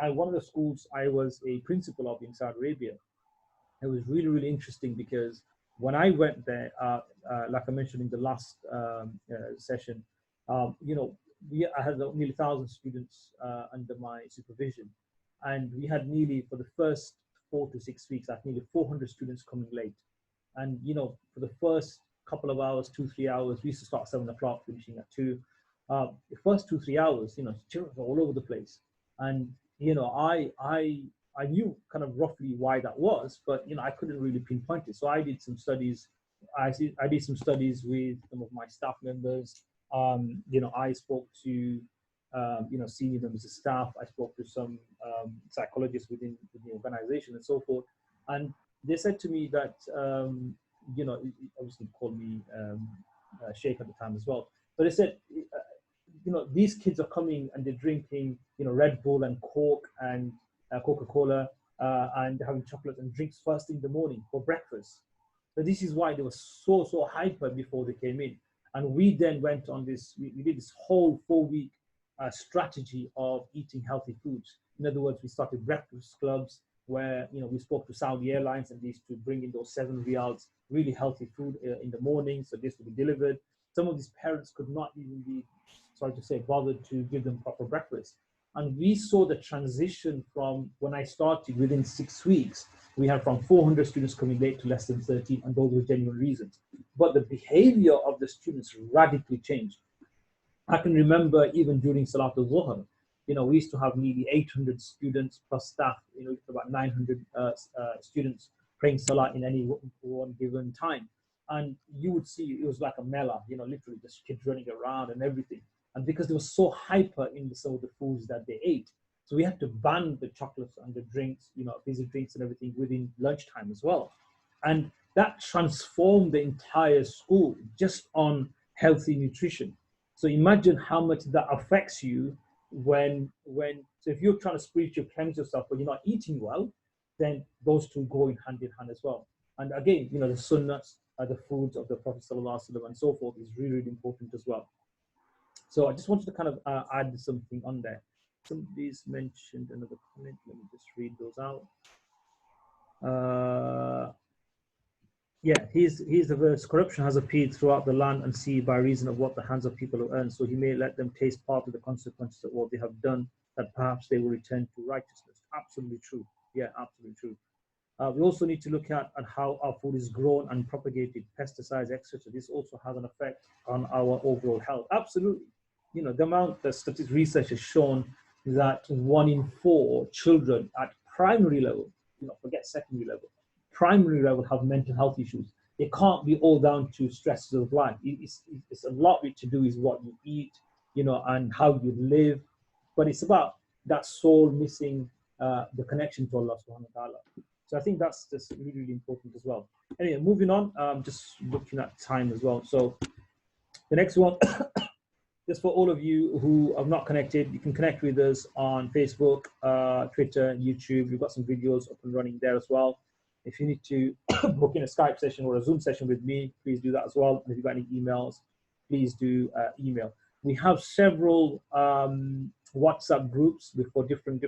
One of the schools I was a principal of in Saudi Arabia, it was really, really interesting because when I went there, like I mentioned in the last session, I had nearly 1,000 students under my supervision, and we had nearly, for the first 4 to 6 weeks, I had nearly 400 students coming late. And for the first couple of hours, 2-3 hours, we used to start at 7 o'clock, finishing at 2. The first 2-3 hours, children were all over the place, and I knew kind of roughly why that was, but I couldn't really pinpoint it. So I did some studies. I did some studies with some of my staff members. I spoke to senior members of staff. I spoke to some psychologists within the organization and so forth, and they said to me that obviously called me Sheikh at the time as well. But they said, these kids are coming and they're drinking, Red Bull and Coke and Coca-Cola and having chocolate and drinks first thing in the morning for breakfast. So this is why they were so hyper before they came in. And we then went on this, we did this whole 4-week strategy of eating healthy foods. In other words, we started breakfast clubs where, we spoke to Saudi Airlines and they used to bring in those 7 riyals, really healthy food in the morning. So this would be delivered. Some of these parents could not even be, bothered to give them proper breakfast. And we saw the transition from when I started, within 6 weeks, we had from 400 students coming late to less than 13, and those were genuine reasons. But the behavior of the students radically changed. I can remember even during Salatul Zuhr, we used to have nearly 800 students plus staff, about 900 students praying Salah in any one given time. And you would see it was like a mela, literally just kids running around and everything. And because they were so hyper in some of the foods that they ate, so we had to ban the chocolates and the drinks, fizzy drinks and everything within lunchtime as well. And that transformed the entire school just on healthy nutrition. So imagine how much that affects you so if you're trying to spiritually cleanse yourself but you're not eating well, then those two go in hand as well. And again, the sunnahs, the foods of the Prophet ﷺ and so forth is really, really important as well. So I just wanted to kind of add something on there. Somebody's mentioned another comment. Let me just read those out. Here's the verse. Corruption has appeared throughout the land and sea by reason of what the hands of people have earned. So He may let them taste part of the consequences of what they have done, that perhaps they will return to righteousness. Absolutely true. Yeah, absolutely true. We also need to look at how our food is grown and propagated, pesticides, etc. This also has an effect on our overall health. Absolutely. The amount that statistics research has shown that 1 in 4 children at primary level, forget secondary level, primary level have mental health issues. It can't be all down to stresses of life. It's a lot of it to do is what you eat, and how you live. But it's about that soul missing the connection to Allah subhanahu wa ta'ala. So I think that's just really, really important as well. Anyway, moving on, just looking at time as well. So the next one, just for all of you who are not connected, you can connect with us on Facebook, Twitter, YouTube. We've got some videos up and running there as well. If you need to book in a Skype session or a Zoom session with me, please do that as well. And if you've got any emails, please do email. We have several WhatsApp groups for different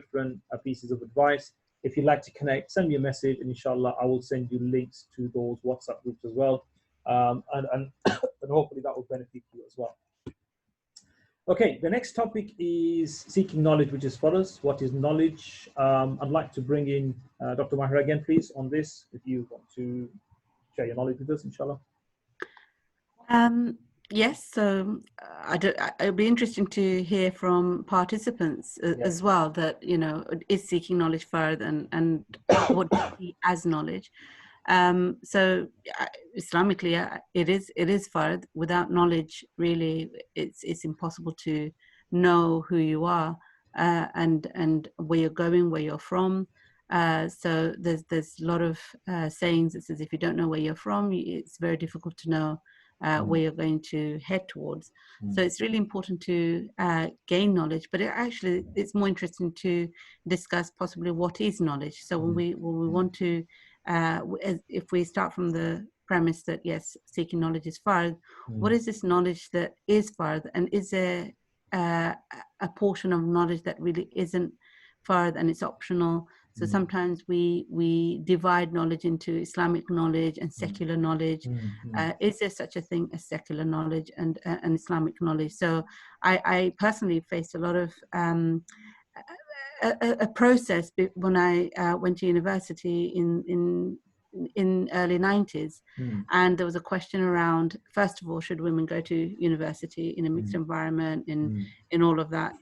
pieces of advice. If you'd like to connect, send me a message, and inshallah, I will send you links to those WhatsApp groups as well. And hopefully that will benefit you as well. Okay, the next topic is seeking knowledge, which is for us. What is knowledge? I'd like to bring in Dr. Mahir again, please, on this, if you want to share your knowledge with us, inshallah.
Yes, so it'll be interesting to hear from participants as well that, you know, is seeking knowledge further and what do you see as knowledge. So Islamically, it is fard. Without knowledge, really, it's impossible to know who you are and where you're going, where you're from. So there's a lot of sayings that says if you don't know where you're from, it's very difficult to know where you're going to head towards. So it's really important to gain knowledge, but it's more interesting to discuss possibly what is knowledge. So when we want to, if we start from the premise that yes, seeking knowledge is fard, what is this knowledge that is fard, and is there a portion of knowledge that really isn't fard and it's optional? So sometimes we divide knowledge into Islamic knowledge and secular knowledge. Is there such a thing as secular knowledge and Islamic knowledge? So I personally faced a lot of a process when I went to university in early 90s, and there was a question around, first of all, should women go to university in a mixed environment, in all of that,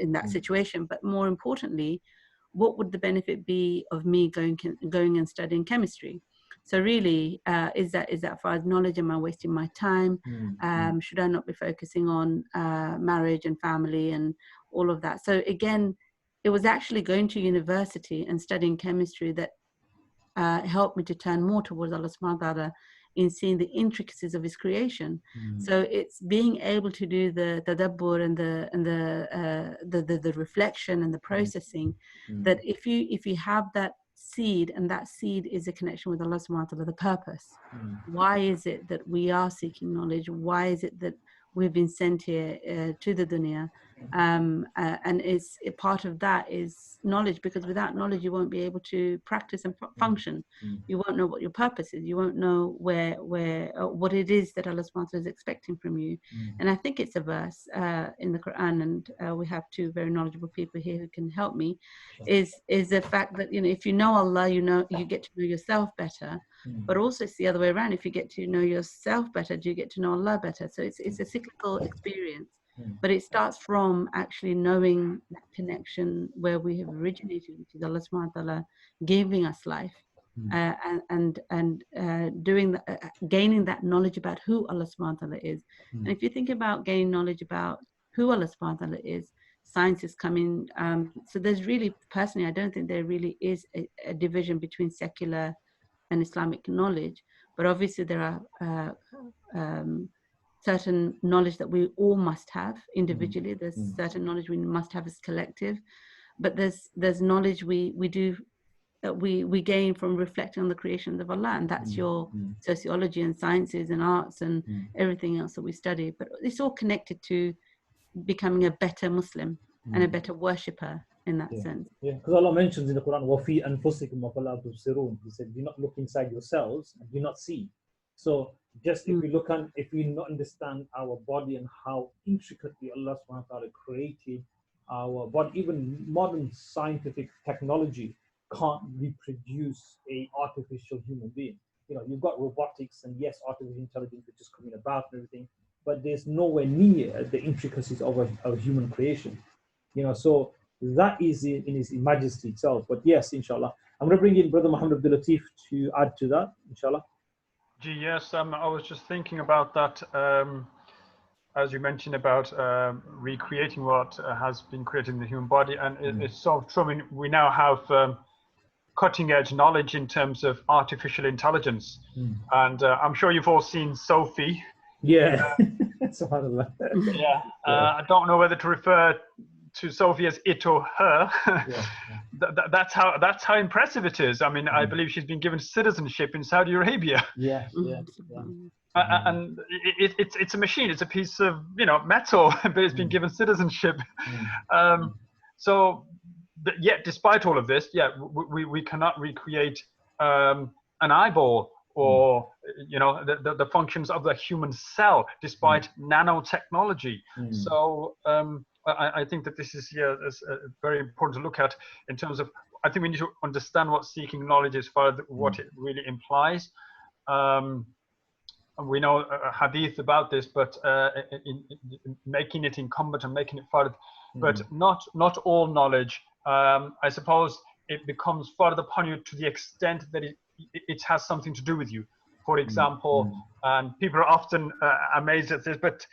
in that situation, but more importantly, what would the benefit be of me going and studying chemistry? So really, is that far as knowledge? Am I wasting my time? Should I not be focusing on marriage and family and all of that? So again, it was actually going to university and studying chemistry that helped me to turn more towards Allah subhanahu wa ta'ala in seeing the intricacies of his creation. So it's being able to do the tadabbur and the reflection and the processing, that if you have that seed, and that seed is a connection with Allah subhanahu wa ta'ala, the purpose. Why is it that we are seeking knowledge? Why is it that we've been sent here to the dunya? And part of that is knowledge, because without knowledge you won't be able to practice and function. You won't know what your purpose is. You won't know where what it is that Allah subhanahu wa ta'ala is expecting from you. And I think it's a verse in the Quran, and we have two very knowledgeable people here who can help me. Is the fact that, you know, if you know Allah, you get to know yourself better. But also it's the other way around. If you get to know yourself better, do you get to know Allah better? So it's a cyclical experience. But it starts from actually knowing that connection where we have originated, which is Allah subhanahu wa ta'ala giving us life, and doing gaining that knowledge about who Allah subhanahu wa ta'ala is. And if you think about gaining knowledge about who Allah subhanahu wa ta'ala is, science is coming. So there's really, personally, I don't think there really is a division between secular and Islamic knowledge. But obviously there are certain knowledge that we all must have individually. There's certain knowledge we must have as collective, but there's knowledge we gain from reflecting on the creations of Allah, and that's your sociology and sciences and arts and everything else that we study. But it's all connected to becoming a better Muslim and a better worshipper in that sense.
Yeah, because Allah mentions in the Quran, وَفِي أَنفُسِكُمْ أَفَلَا تُبْصِرُونَ. He said, do not look inside yourselves and do not see. So just if we not understand our body and how intricately Allah subhanahu wa ta'ala created our body, even modern scientific technology can't reproduce a artificial human being. You know, you've got robotics and yes, artificial intelligence which is coming about and everything, but there's nowhere near the intricacies of a human creation. You know, so that is in his majesty itself. But yes, inshallah, I'm going to bring in Brother Muhammad Abdul Latif to add to that, inshallah.
Yes, I was just thinking about that, as you mentioned about recreating what has been created in the human body, and it's sort of true. I mean, we now have cutting edge knowledge in terms of artificial intelligence, and I'm sure you've all seen Sophie.
Yeah. SubhanAllah.
I don't know whether to refer to Sophie as it or her, that's how impressive it is. I mean, I believe she's been given citizenship in Saudi Arabia.
Yeah.
And it's a machine. It's a piece of metal, but it's been given citizenship. So, yet despite all of this, we cannot recreate an eyeball or the functions of the human cell despite nanotechnology. So I think that this is very important to look at in terms of. I think we need to understand what seeking knowledge is for what it really implies. We know a hadith about this, but in making it incumbent and making it fard, but not all knowledge. I suppose it becomes fard upon you to the extent that it has something to do with you. For example, and people are often amazed at this, but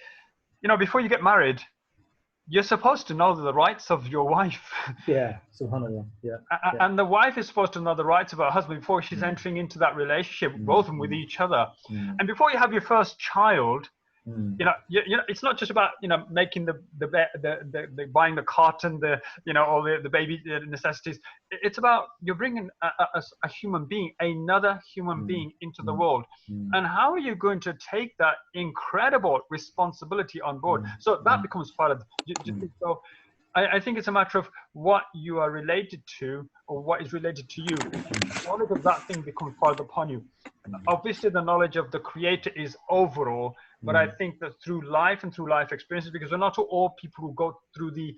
before you get married, you're supposed to know the rights of your wife.
Yeah, subhanAllah. Yeah.
And the wife is supposed to know the rights of her husband before she's entering into that relationship, both of them with each other. And before you have your first child, it's not just about making the buying the cotton, all the baby necessities. It's about you're bringing a human being, another human being into the world, and how are you going to take that incredible responsibility on board? So that becomes part of. So I think it's a matter of what you are related to or what is related to you. The knowledge of that thing becomes part upon you. Obviously, the knowledge of the Creator is overall, but I think that through life and through life experiences, because we're not all people who go through the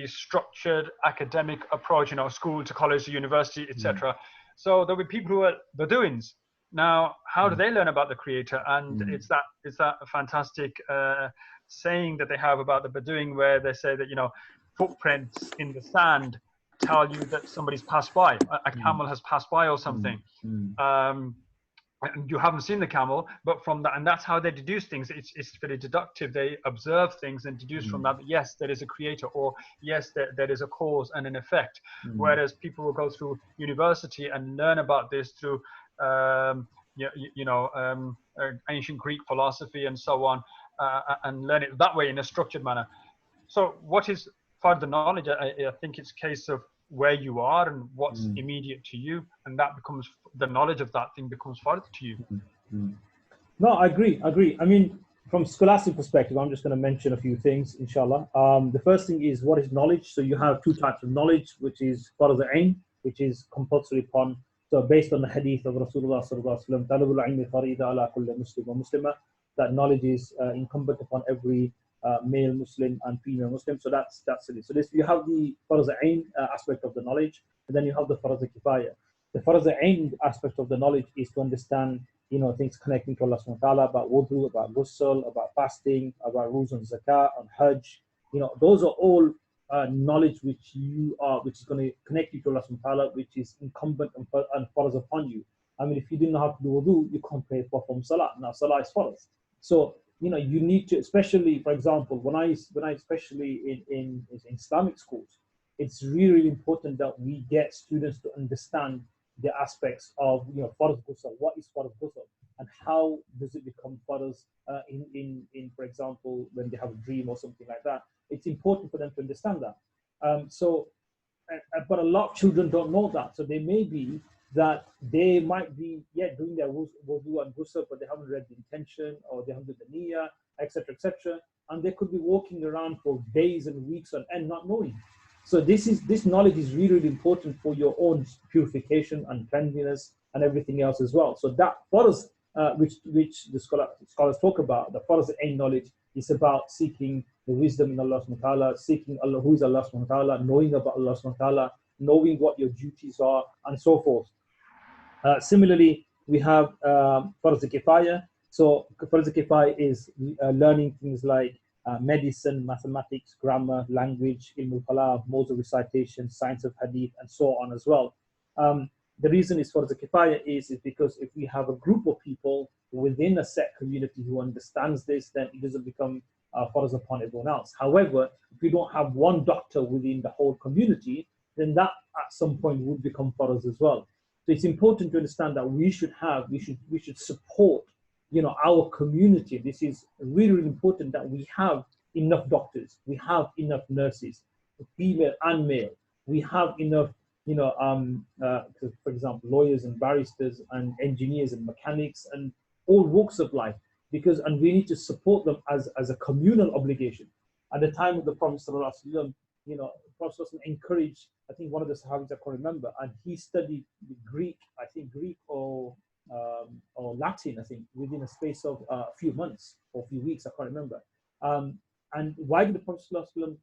structured academic approach, school to college to university, etc. So there'll be people who are the doings. Now, how do they learn about the Creator? And it's that fantastic saying that they have about the Bedouin, where they say that footprints in the sand tell you that somebody's passed by, a camel has passed by or something. And you haven't seen the camel, but from that, and that's how they deduce things. It's very deductive. They observe things and deduce from that, yes, there is a creator, or yes, there is a cause and an effect. Whereas people will go through university and learn about this through ancient Greek philosophy and so on, and learn it that way in a structured manner. So what is further knowledge? I think it's a case of where you are and what's immediate to you, and that becomes the knowledge of that thing becomes further to you.
No, I agree. I mean, from scholastic perspective, I'm just going to mention a few things, inshallah. The first thing is, what is knowledge? So you have two types of knowledge, which is farz ayn, which is compulsory upon. So based on the hadith of Rasulullah sallallahu alaihi wasallam, talabul ilmi farida ala kulli muslim wa muslima, that knowledge is incumbent upon every male Muslim and female Muslim. So that's it. So this, you have the farz ayn aspect of the knowledge, and then you have the farz kifaya. The farz ayn aspect of the knowledge is to understand, things connecting to Allah subhanahu wa ta'ala, about wudu, about ghusl, about fasting, about rules on zakat, on hajj. Those are all knowledge which is going to connect you to Allah subhanahu wa ta'ala, which is incumbent and farz upon you. I mean, if you didn't know how to do wudu, you can't perform salah. Now salah is farz. So you need to, especially, for example, when I especially in Islamic schools, it's really important that we get students to understand the aspects of farz ghusl. What is farz ghusl, and how does it become farz in for example, when they have a dream or something like that? It's important for them to understand that. But a lot of children don't know that. So they may be that they might be doing their wudu and ghusl, but they haven't read the intention, or they haven't done the niyyah, etc., and they could be walking around for days and weeks on end not knowing. So this knowledge is really, really important for your own purification and cleanliness and everything else as well. So that farz, which the scholars talk about, the farz ayn knowledge, is about seeking the wisdom in Allah subhanahu wa ta'ala, seeking Allah, who is Allah subhanahu wa ta'ala, knowing about Allah subhanahu wa ta'ala, knowing what your duties are, and so forth. Similarly, we have farz kifaya. So farz kifaya is learning things like medicine, mathematics, grammar, language, ilm al-kalam, modes of recitation, science of hadith, and so on as well. The reason is farz kifaya is because if we have a group of people within a set community who understands this, then it doesn't become farz upon everyone else. However, if we don't have one doctor within the whole community, then that at some point would become farz as well. So it's important to understand that we should support, our community. This is really, really important, that we have enough doctors, we have enough nurses, female and male. we have enough, for example, lawyers and barristers and engineers and mechanics and all walks of life, and we need to support them as a communal obligation. At the time of the Prophet ﷺ, the Prophet ﷺ encouraged, I think one of the Sahabis I can't remember, and he studied Greek, I think Greek or Latin, I think, within a space of a few months or a few weeks, I can't remember. And why did the Prophet ﷺ,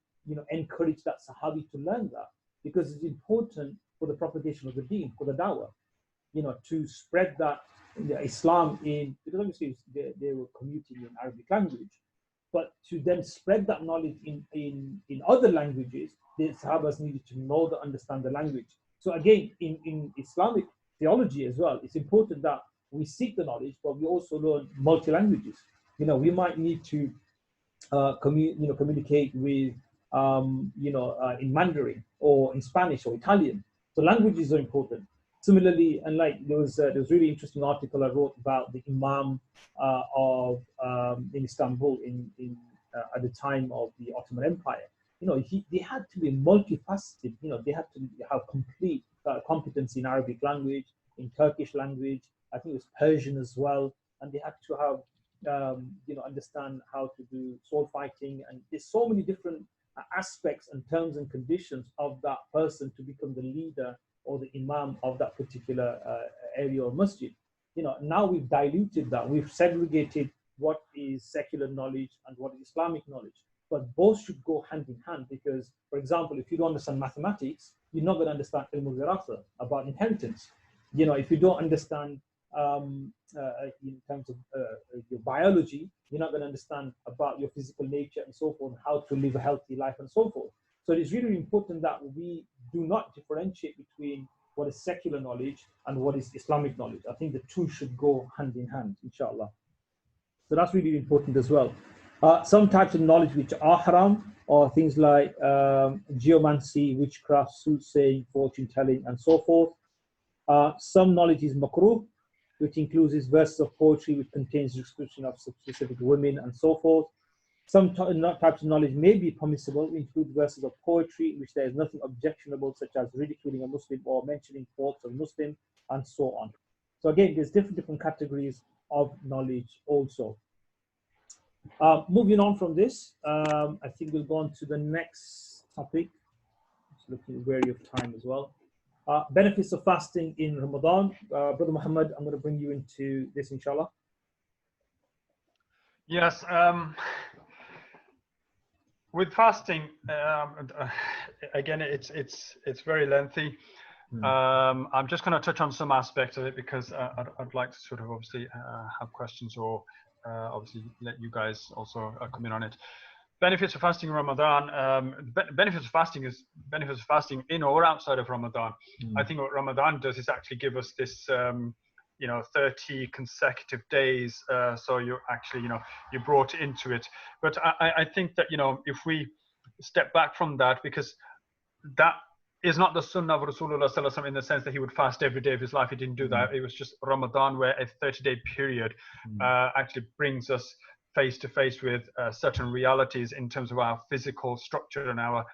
encourage that Sahabi to learn that? Because it's important for the propagation of the deen, for the dawah, to spread that Islam because obviously they were commuting in Arabic language, but to then spread that knowledge in other languages, the Sahabas needed to know the understand the language. So again, in Islamic theology as well, it's important that we seek the knowledge, but we also learn multi languages. We might need to communicate with in Mandarin or in Spanish or Italian. So languages are important. Similarly, and like there was a really interesting article I wrote about the Imam in Istanbul at the time of the Ottoman Empire. They had to be multifaceted. They had to have complete competence in Arabic language, in Turkish language. I think it was Persian as well, and they had to have understand how to do sword fighting, and there's so many different aspects and terms and conditions of that person to become the leader or the imam of that particular area or masjid. Now we've diluted that. We've segregated what is secular knowledge and what is Islamic knowledge. But both should go hand in hand because, for example, if you don't understand mathematics, you're not going to understand ilm al-wiratha, about inheritance. If you don't understand in terms of your biology, you're not going to understand about your physical nature and so forth, how to live a healthy life and so forth. So it's really important that we do not differentiate between what is secular knowledge and what is Islamic knowledge. I think the two should go hand in hand, inshallah. So that's really important as well. Some types of knowledge which are haram are things like geomancy, witchcraft, soothsaying, fortune telling, and so forth. Some knowledge is makruh, which includes verses of poetry which contains description of specific women and so forth. Some types of knowledge may be permissible, include verses of poetry in which there is nothing objectionable, such as ridiculing a Muslim or mentioning faults of a Muslim, and so on. So again, there's different categories of knowledge also. Moving on from this, I think we'll go on to the next topic. Just looking wary of time as well. Benefits of fasting in Ramadan. Brother Muhammad, I'm going to bring you into this, inshallah.
Yes. With fasting, again, it's very lengthy. I'm just going to touch on some aspects of it because I'd like to sort of obviously have questions or obviously let you guys also come in on it. Benefits of fasting in Ramadan. Benefits of fasting in or outside of Ramadan. I think what Ramadan does is actually give us this 30 consecutive days, so you're actually you're brought into it. But I think that if we step back from that, because that is not the sunnah of Rasulullah sallallahu alaihi wasallam in the sense that he would fast every day of his life. He didn't do that. It was just Ramadan, where a 30-day period actually brings us face to face with certain realities in terms of our physical structure and our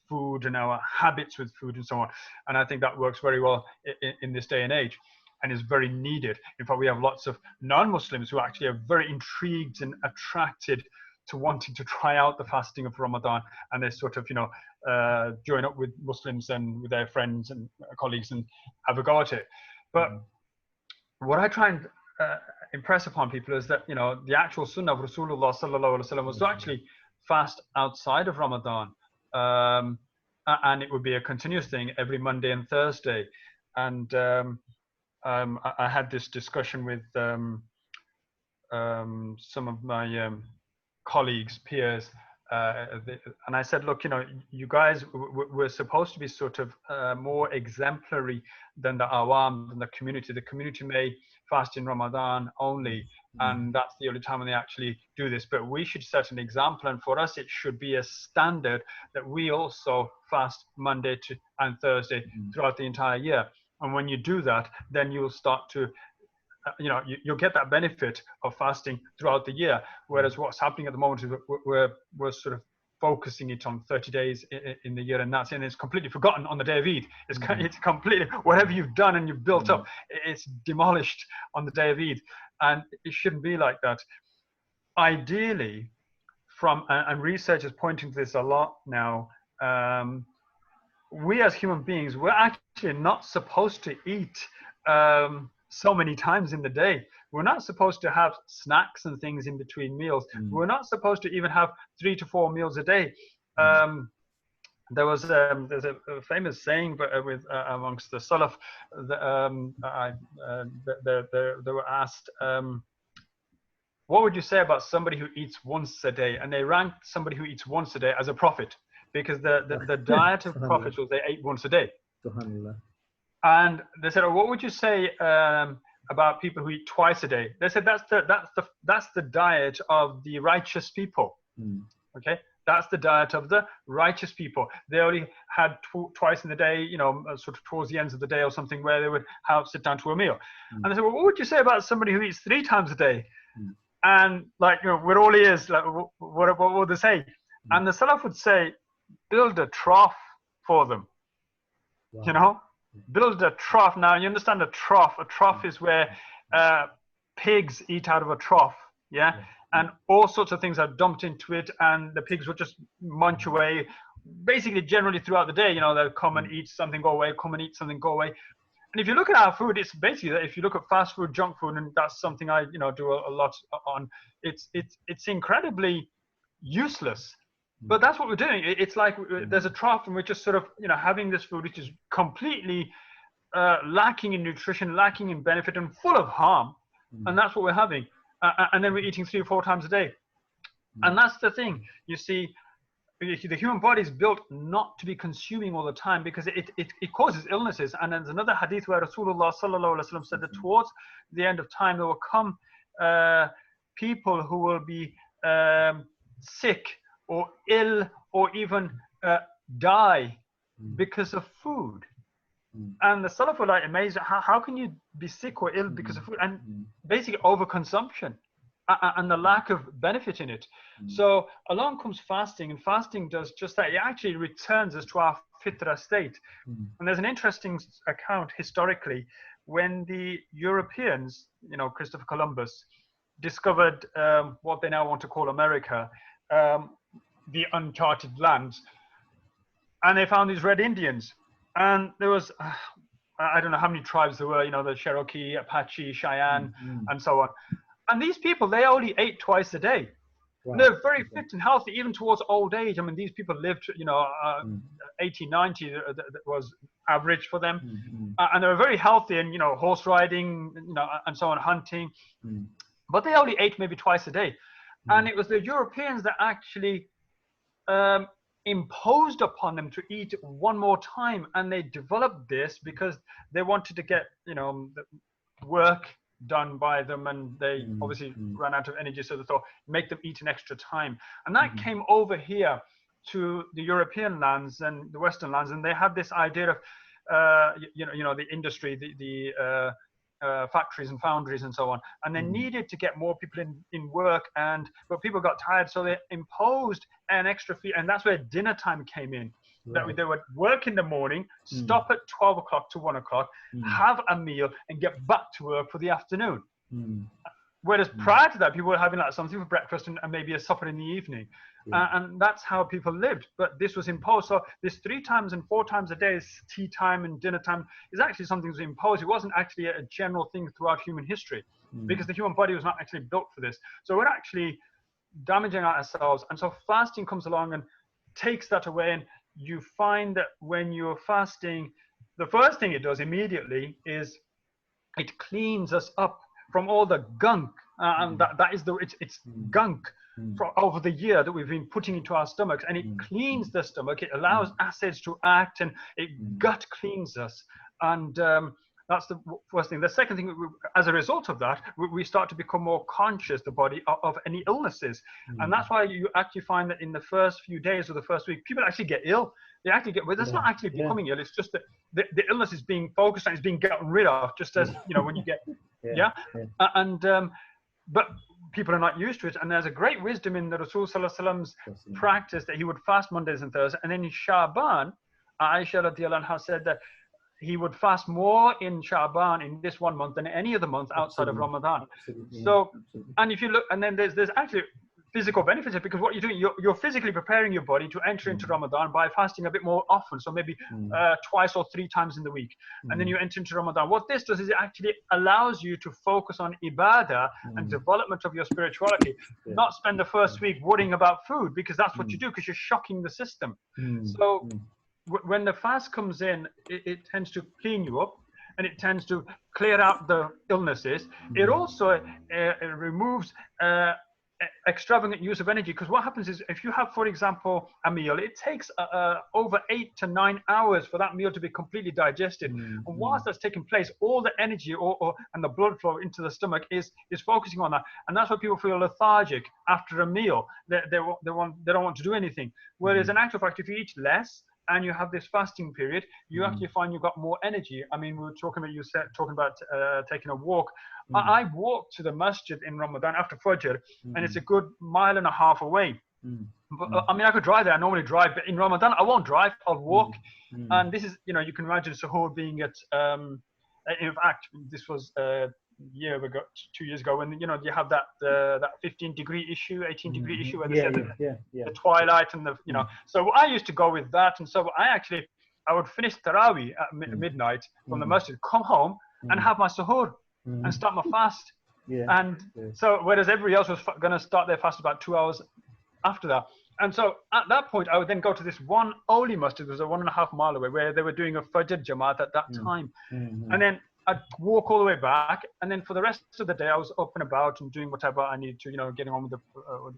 food and our habits with food and so on. And I think that works very well in this day and age, and is very needed. In fact, we have lots of non-Muslims who actually are very intrigued and attracted to wanting to try out the fasting of Ramadan, and they sort of join up with Muslims and with their friends and colleagues and have a go at it. But what I try and impress upon people is that the actual sunnah of Rasulullah sallallahu alaihi wasallam was to actually fast outside of Ramadan, and it would be a continuous thing every Monday and Thursday. And I had this discussion with some of my colleagues, peers, and I said, look, you guys, we're supposed to be sort of more exemplary than the awam, than the community. The community may fast in Ramadan only, and that's the only time when they actually do this. But we should set an example, and for us, it should be a standard that we also fast Monday and Thursday throughout the entire year. And when you do that, then you'll start to, you'll get that benefit of fasting throughout the year. Whereas what's happening at the moment is we're sort of focusing it on 30 days in the year, and that's it. And it's completely forgotten on the day of Eid. It's completely, whatever you've done and you've built up, it's demolished on the day of Eid. And it shouldn't be like that. Ideally, and research is pointing to this a lot now, we as human beings, we're actually not supposed to eat so many times in the day. We're not supposed to have snacks and things in between meals. We're not supposed to even have 3 to 4 meals a day. There's a famous saying with amongst the Salaf, they were asked, what would you say about somebody who eats once a day? And they ranked somebody who eats once a day as a prophet, because the diet of prophets was they ate once a day. And they said, oh, what would you say about people who eat twice a day? They said that's the diet of the righteous people. Okay, that's the diet of the righteous people. They only had twice in the day, you know, sort of towards the ends of the day or something, where they would sit down to a meal. And they said, well, what would you say about somebody who eats 3 times a day? And like, you know, we're all ears, like, what would they say? And the Salaf would say, build a trough for them. You know, build a trough. Now you understand a trough. A trough is where pigs eat out of a trough. Yeah. And all sorts of things are dumped into it, and the pigs will just munch away, basically generally throughout the day. You know, they'll come and eat something, go away, come and eat something, go away. And if you look at our food, it's basically, if you look at fast food, junk food, and that's something I, you know, do a lot on, it's incredibly useless. But that's what we're doing. It's like there's a trough, and we're just sort of, you know, having this food which is completely lacking in nutrition, lacking in benefit, and full of harm. And that's what we're having. And then we're eating 3 or 4 times a day. And that's the thing. You see, the human body is built not to be consuming all the time, because it causes illnesses. And there's another hadith where Rasulullah sallallahu alaihi wasallam said that towards the end of time, there will come people who will be sick or ill or even die because of food. And the Salaf were like amazed, how can you be sick or ill because of food? And basically overconsumption and the lack of benefit in it. So along comes fasting, and fasting does just that. It actually returns us to our fitra state. And there's an interesting account historically, when the Europeans, you know, Christopher Columbus, discovered what they now want to call America, the uncharted lands, and they found these Red Indians. And there was, I don't know how many tribes there were, you know, the Cherokee, Apache, Cheyenne, and so on. And these people, they only ate twice a day. Wow. They're very fit and healthy, even towards old age. I mean, these people lived, you know, 80, 90 that was average for them. And they were very healthy, and, you know, horse riding, you know, and so on, hunting. But they only ate maybe twice a day. And it was the Europeans that actually imposed upon them to eat one more time. And they developed this because they wanted to get, you know, the work done by them, and they obviously ran out of energy, so they thought, make them eat an extra time. And that came over here to the European lands and the Western lands, and they had this idea of you know the industry, the factories and foundries and so on, and they needed to get more people in work, but people got tired, so they imposed an extra fee. And that's where dinner time came in. That they would work in the morning, stop at 12 o'clock to 1 o'clock, have a meal, and get back to work for the afternoon. Whereas prior to that, people were having like something for breakfast and maybe a supper in the evening. And that's how people lived. But this was imposed. So this 3 times and 4 times a day, tea time and dinner time, is actually something that was imposed. It wasn't actually a general thing throughout human history, because the human body was not actually built for this. So we're actually damaging ourselves. And so fasting comes along and takes that away. And you find that when you're fasting, the first thing it does immediately is it cleans us up from all the gunk, and that is it's gunk from over the year that we've been putting into our stomachs, and it cleans the stomach. It allows acids to act, and it gut cleans us. And that's the first thing. The second thing, as a result of that, we start to become more conscious, the body, of any illnesses. And that's why you actually find that in the first few days or the first week, people actually get ill. They actually get, well, that's not actually becoming ill. It's just that the illness is being focused on, is being gotten rid of, just as, you know, when you get, but people are not used to it. And there's a great wisdom in the Rasul Sallallahu Alaihi Wasallam's practice that he would fast Mondays and Thursdays. And then in Sha'ban, Aisha radiallahu anha said that he would fast more in Sha'ban in this 1 month than any other month outside of Ramadan. So, and if you look, and then there's actually physical benefits, because what you're doing, you're physically preparing your body to enter into Ramadan by fasting a bit more often. So maybe twice or 3 times in the week. And then you enter into Ramadan. What this does is it actually allows you to focus on ibadah and development of your spirituality, not spend the first week worrying about food, because that's what you do, because you're shocking the system. So when the fast comes in, it tends to clean you up, and it tends to clear out the illnesses. It also removes extravagant use of energy, because what happens is, if you have, for example, a meal, it takes over 8 to 9 hours for that meal to be completely digested. And whilst that's taking place, all the energy and the blood flow into the stomach is focusing on that, and that's why people feel lethargic after a meal. They don't want to do anything. Whereas in actual fact, if you eat less and you have this fasting period, you actually find you've got more energy. I mean, we were talking about taking a walk. I walk to the masjid in Ramadan after Fajr, and it's a good 1.5 miles away. But, I mean, I could drive there. I normally drive, but in Ramadan, I won't drive. I'll walk. And this is, you know, you can imagine suhoor being at, in fact, this was year ago, 2 years ago, when, you know, you have that 15-degree issue, 18-degree issue, where they said the twilight and the, you know. So I used to go with that, and so I would finish Tarawih at midnight from the masjid, come home and have my suhoor and start my fast. So whereas everybody else was going to start their fast about 2 hours after that. And so at that point, I would then go to this one only masjid, it was a 1.5 mile away, where they were doing a Fajr Jamaat at that time. And then I'd walk all the way back, and then for the rest of the day, I was up and about and doing whatever I needed to, you know, getting on with the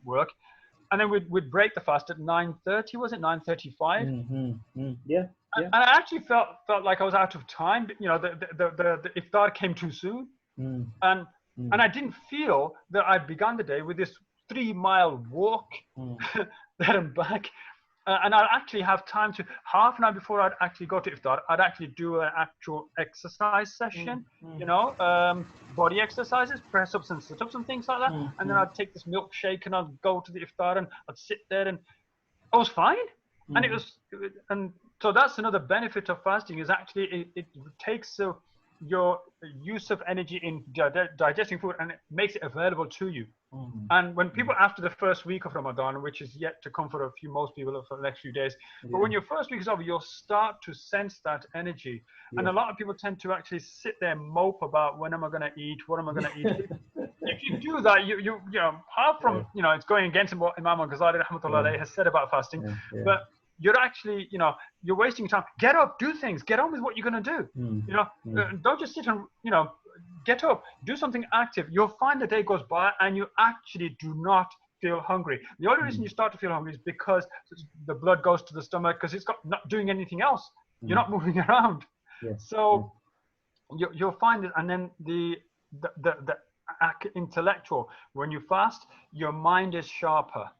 work. And then we'd break the fast at 9:30, was it 9:35? And I actually felt like I was out of time. You know, the iftar came too soon, and I didn't feel that I'd begun the day with this 3-mile walk there and back. And I'd actually have time to, half an hour before I'd actually go to iftar, I'd actually do an actual exercise session, you know, body exercises, press-ups and sit-ups and things like that. And then I'd take this milkshake and I'd go to the iftar and I'd sit there, and I was fine. And and so that's another benefit of fasting, is actually it takes your use of energy in digesting food, and it makes it available to you. And when people, after the first week of Ramadan, which is yet to come for most people for the next few days, but when your first week is over, you'll start to sense that energy. And a lot of people tend to actually sit there and mope about, when am I going to eat? What am I going to eat? If you do that, you know, apart from, you know, it's going against what Imam al-Ghazali rahmatullah alayhi has said about fasting, but you're actually, you know, you're wasting time. Get up, do things, get on with what you're going to do. You know, don't just sit and, you know, get up, do something active. You'll find the day goes by and you actually do not feel hungry. The only reason you start to feel hungry is because the blood goes to the stomach, because it's not doing anything else. You're not moving around. So you'll find it. And then the intellectual, when you fast, your mind is sharper.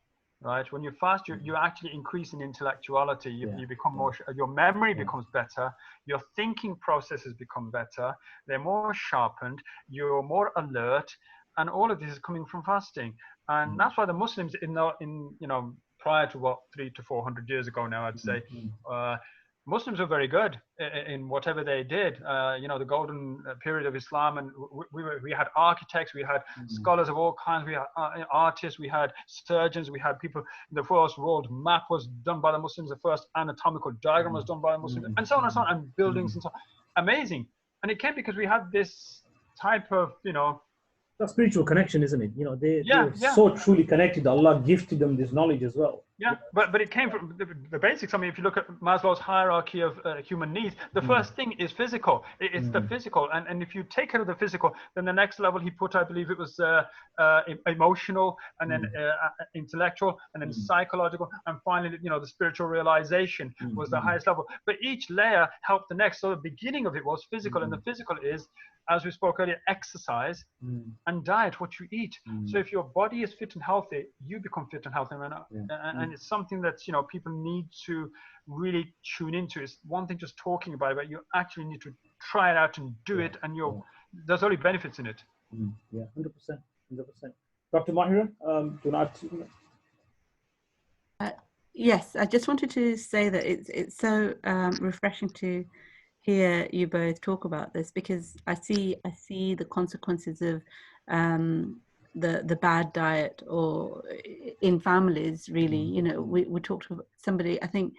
Right, when you fast, you actually increase in intellectuality. You become more. Your memory becomes better. Your thinking processes become better. They're more sharpened. You're more alert, and all of this is coming from fasting. And that's why the Muslims, in you know, prior to what, 300 to 400 years ago now, I'd say, Muslims were very good in whatever they did. You know, the golden period of Islam, and we had architects, we had scholars of all kinds, we had artists, we had surgeons, we had people. The first world map was done by the Muslims, the first anatomical diagram was done by the Muslims, and so on and so on, and buildings and so on. Amazing. And it came because we had this type of, you know,
that spiritual connection, isn't it? You know, they're so truly connected. Allah gifted them this knowledge as well.
But it came from the basics. I mean, if you look at Maslow's hierarchy of human needs, the first thing is physical. It's the physical, and if you take care of the physical, then the next level he put, I believe it was emotional, and then intellectual, and then psychological, and finally, you know, the spiritual realization was the highest level. But each layer helped the next. So the beginning of it was physical, and the physical is, as we spoke earlier, exercise and diet, what you eat. So if your body is fit and healthy, you become fit and healthy. And it's something that, you know, people need to really tune into. It's one thing just talking about it, but you actually need to try it out and do it, and there's only benefits in it.
100%. Dr. Mahira, do you want to add?
Yes, I just wanted to say that it's so refreshing to hear you both talk about this, because I see the consequences of the bad diet or in families, really. You know, we talked to somebody, I think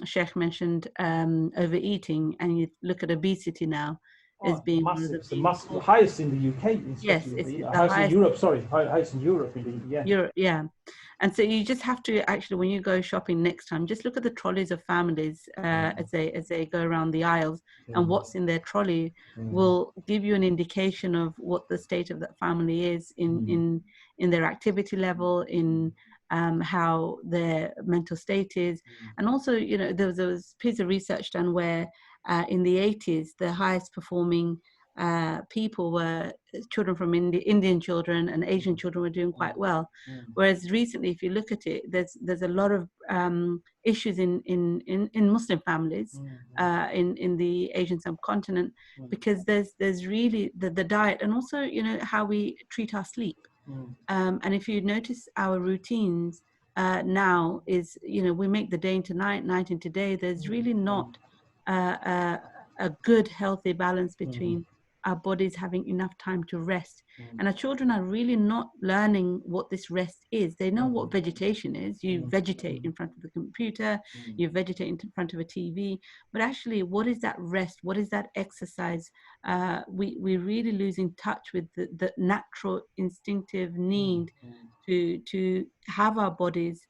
Sheikh mentioned overeating, and you look at obesity now as being
Massive.
one of the
It's the massive, highest in the UK,
yes,
especially.
it's
You know,
the
highest in
highest
Europe. Sorry, highest in Europe.
Europe, yeah. And so you just have to actually, when you go shopping next time, just look at the trolleys of families as they go around the aisles, and what's in their trolley will give you an indication of what the state of that family is in their activity level, in how their mental state is. And also, you know, there was a piece of research done where in the 80s, the highest performing people were children from Indian children, and Asian children were doing quite well. Whereas recently, if you look at it, there's a lot of issues in Muslim families in the Asian subcontinent, because there's really the diet, and also, you know, how we treat our sleep. And if you notice our routines now is, you know, we make the day into night, night into day. There's really not a good, healthy balance between our bodies having enough time to rest. And our children are really not learning what this rest is. They know what vegetation is. You vegetate in front of the computer, you vegetate in front of a TV, but actually, what is that rest? What is that exercise? We're really losing touch with the natural instinctive need to have our bodies.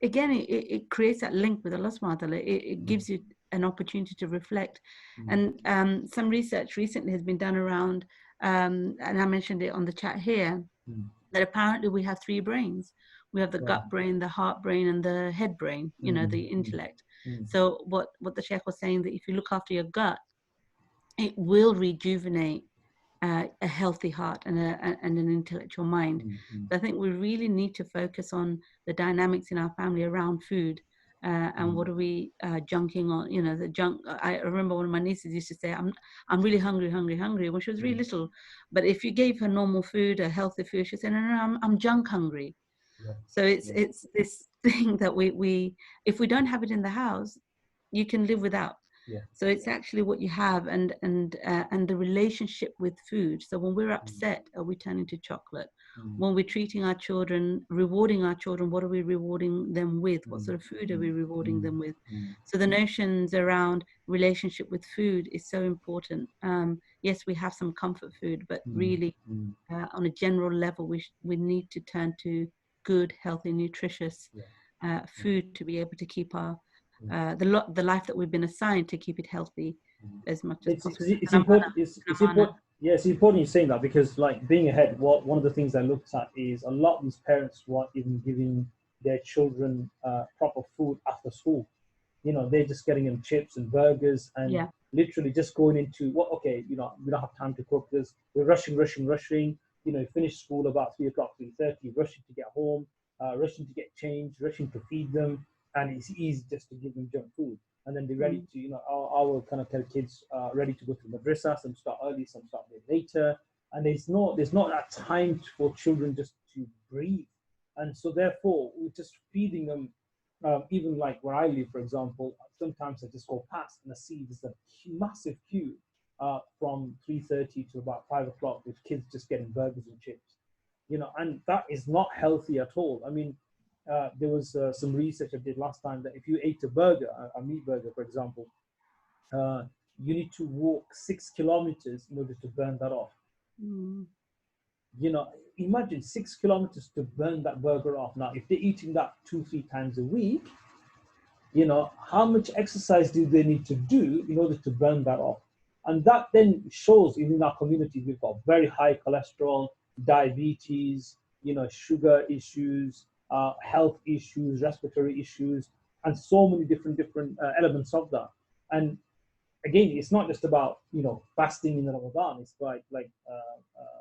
Again, it creates that link with Allah subhanahu wa ta'ala. It gives you an opportunity to reflect. And some research recently has been done around, and I mentioned it on the chat here, that apparently we have three brains. We have the gut brain, the heart brain, and the head brain, you know, the intellect. So what the Sheikh was saying, that if you look after your gut, it will rejuvenate a healthy heart and an intellectual mind. So I think we really need to focus on the dynamics in our family around food, and what are we junking on? You know, the junk. I remember one of my nieces used to say, "I'm really hungry when she was really little." But if you gave her normal food, a healthy food, she said, "No, I'm junk hungry." So it's this thing that we if we don't have it in the house, you can live without. So it's actually what you have, and the relationship with food. So when we're upset, are we turning to chocolate? When we're treating our children, rewarding our children, what are we rewarding them with? What sort of food are we rewarding them with? So the notions around relationship with food is so important. Yes, we have some comfort food, but really on a general level, we need to turn to good, healthy, nutritious food to be able to keep our the life that we've been assigned, to keep it healthy as much as possible.
It's important. It's important. Yeah, it's important you're saying that, because, like, being ahead, one of the things I looked at is a lot of these parents weren't even giving their children proper food after school. You know, they're just getting them chips and burgers, and literally just going into okay, you know, we don't have time to cook this. We're rushing. You know, you finish school about 3 o'clock, 3:30, rushing to get home, rushing to get changed, rushing to feed them. And it's easy just to give them junk food, and then they're ready to, you know, our kind of kids ready to go to madrasa. Some start early, some start a bit later, and there's not that time for children just to breathe. And so therefore we're just feeding them. Even like where I live, for example, sometimes I just go past and I see there's a massive queue from 3:30 to about 5 o'clock with kids just getting burgers and chips, you know, and that is not healthy at all. I mean, there was some research I did last time that if you ate a burger, a meat burger, for example, you need to walk 6 kilometers in order to burn that off. You know, imagine 6 kilometers to burn that burger off. Now, if they're eating that 2-3 times a week, you know, how much exercise do they need to do in order to burn that off? And that then shows in our community, we've got very high cholesterol, diabetes, you know, sugar issues, health issues, respiratory issues, and so many different elements of that. And again, it's not just about, you know, fasting in Ramadan. It's like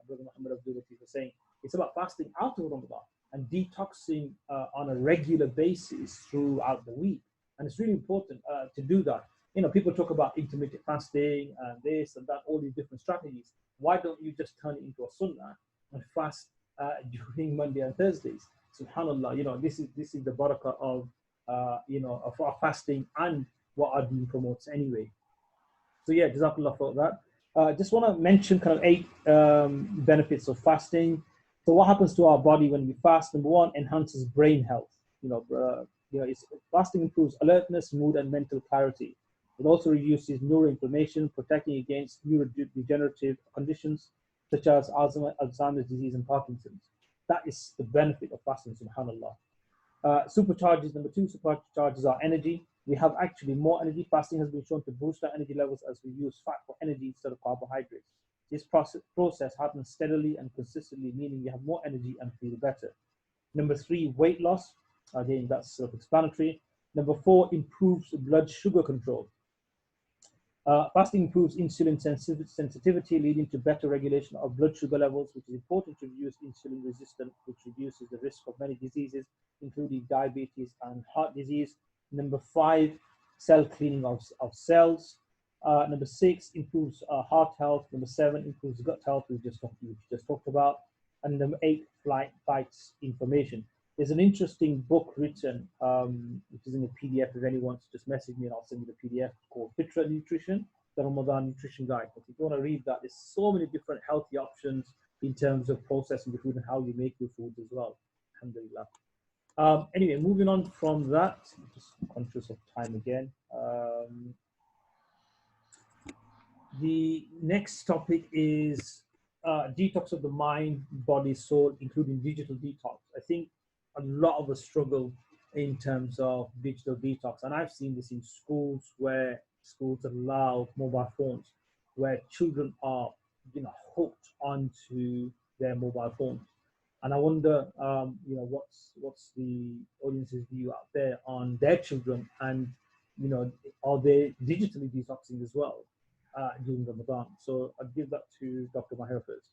Brother Muhammad Abdul Latif was saying, it's about fasting out of Ramadan and detoxing on a regular basis throughout the week. And it's really important to do that. You know, people talk about intermittent fasting and this and that, all these different strategies. Why don't you just turn it into a sunnah and fast during Monday and Thursdays. Subhanallah, this is the barakah of of our fasting and what our deen promotes anyway. So yeah, Jazakallah for that. Just want to mention kind of 8 benefits of fasting. So what happens to our body when we fast? Number 1, enhances brain health. Fasting improves alertness, mood, and mental clarity. It also reduces neuroinflammation, protecting against neurodegenerative conditions such as Alzheimer's disease and Parkinson's. That is the benefit of fasting, subhanallah. Number 2, supercharges our energy. We have actually more energy. Fasting has been shown to boost our energy levels as we use fat for energy instead of carbohydrates. This process happens steadily and consistently, meaning you have more energy and feel better. Number 3, weight loss. Again, that's self-explanatory. Number 4, improves blood sugar control. Fasting improves insulin sensitivity, leading to better regulation of blood sugar levels, which is important to reduce insulin resistance, which reduces the risk of many diseases, including diabetes and heart disease. Number 5, cell cleaning of cells. Number 6, improves heart health. Number 7, improves gut health, we just talked about. And number 8, fights inflammation. There's an interesting book written, which is in a PDF. If anyone wants to just message me and I'll send you the PDF, called Fitra Nutrition, the Ramadan Nutrition Guide. But if you want to read that, there's so many different healthy options in terms of processing the food and how you make your food as well. Alhamdulillah. Anyway, moving on from that, I'm just conscious of time again. The next topic is detox of the mind, body, soul, including digital detox. I think a lot of us struggle in terms of digital detox, and I've seen this in schools where schools allow mobile phones, where children are hooked onto their mobile phones. And I wonder, what's the audience's view out there on their children, and are they digitally detoxing as well during Ramadan? So I'll give that to Dr. Mahir first.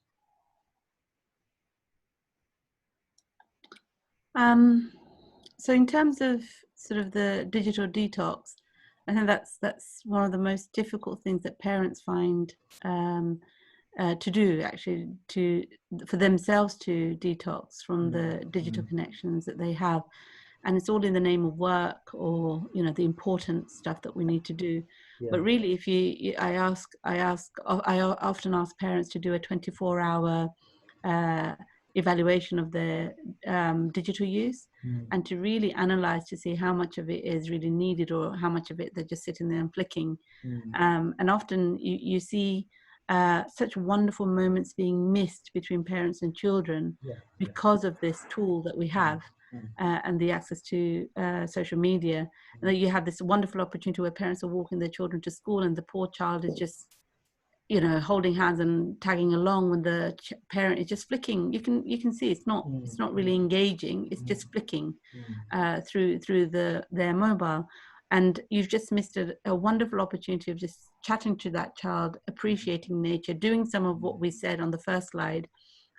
So in terms of sort of the digital detox, I think that's one of the most difficult things that parents find to do, actually, for themselves to detox from the digital connections that they have. And it's all in the name of work, or the important stuff that we need to do. Yeah. But really, I often ask parents to do a 24-hour evaluation of their digital use, and to really analyze to see how much of it is really needed, or how much of it they're just sitting there and flicking. And often you see such wonderful moments being missed between parents and children because of this tool that we have. And the access to social media, and that you have this wonderful opportunity where parents are walking their children to school, and the poor child is just holding hands and tagging along when the parent is just flicking. You can see it's not really engaging. It's just flicking through their mobile, and you've just missed a wonderful opportunity of just chatting to that child, appreciating nature, doing some of what we said on the first slide,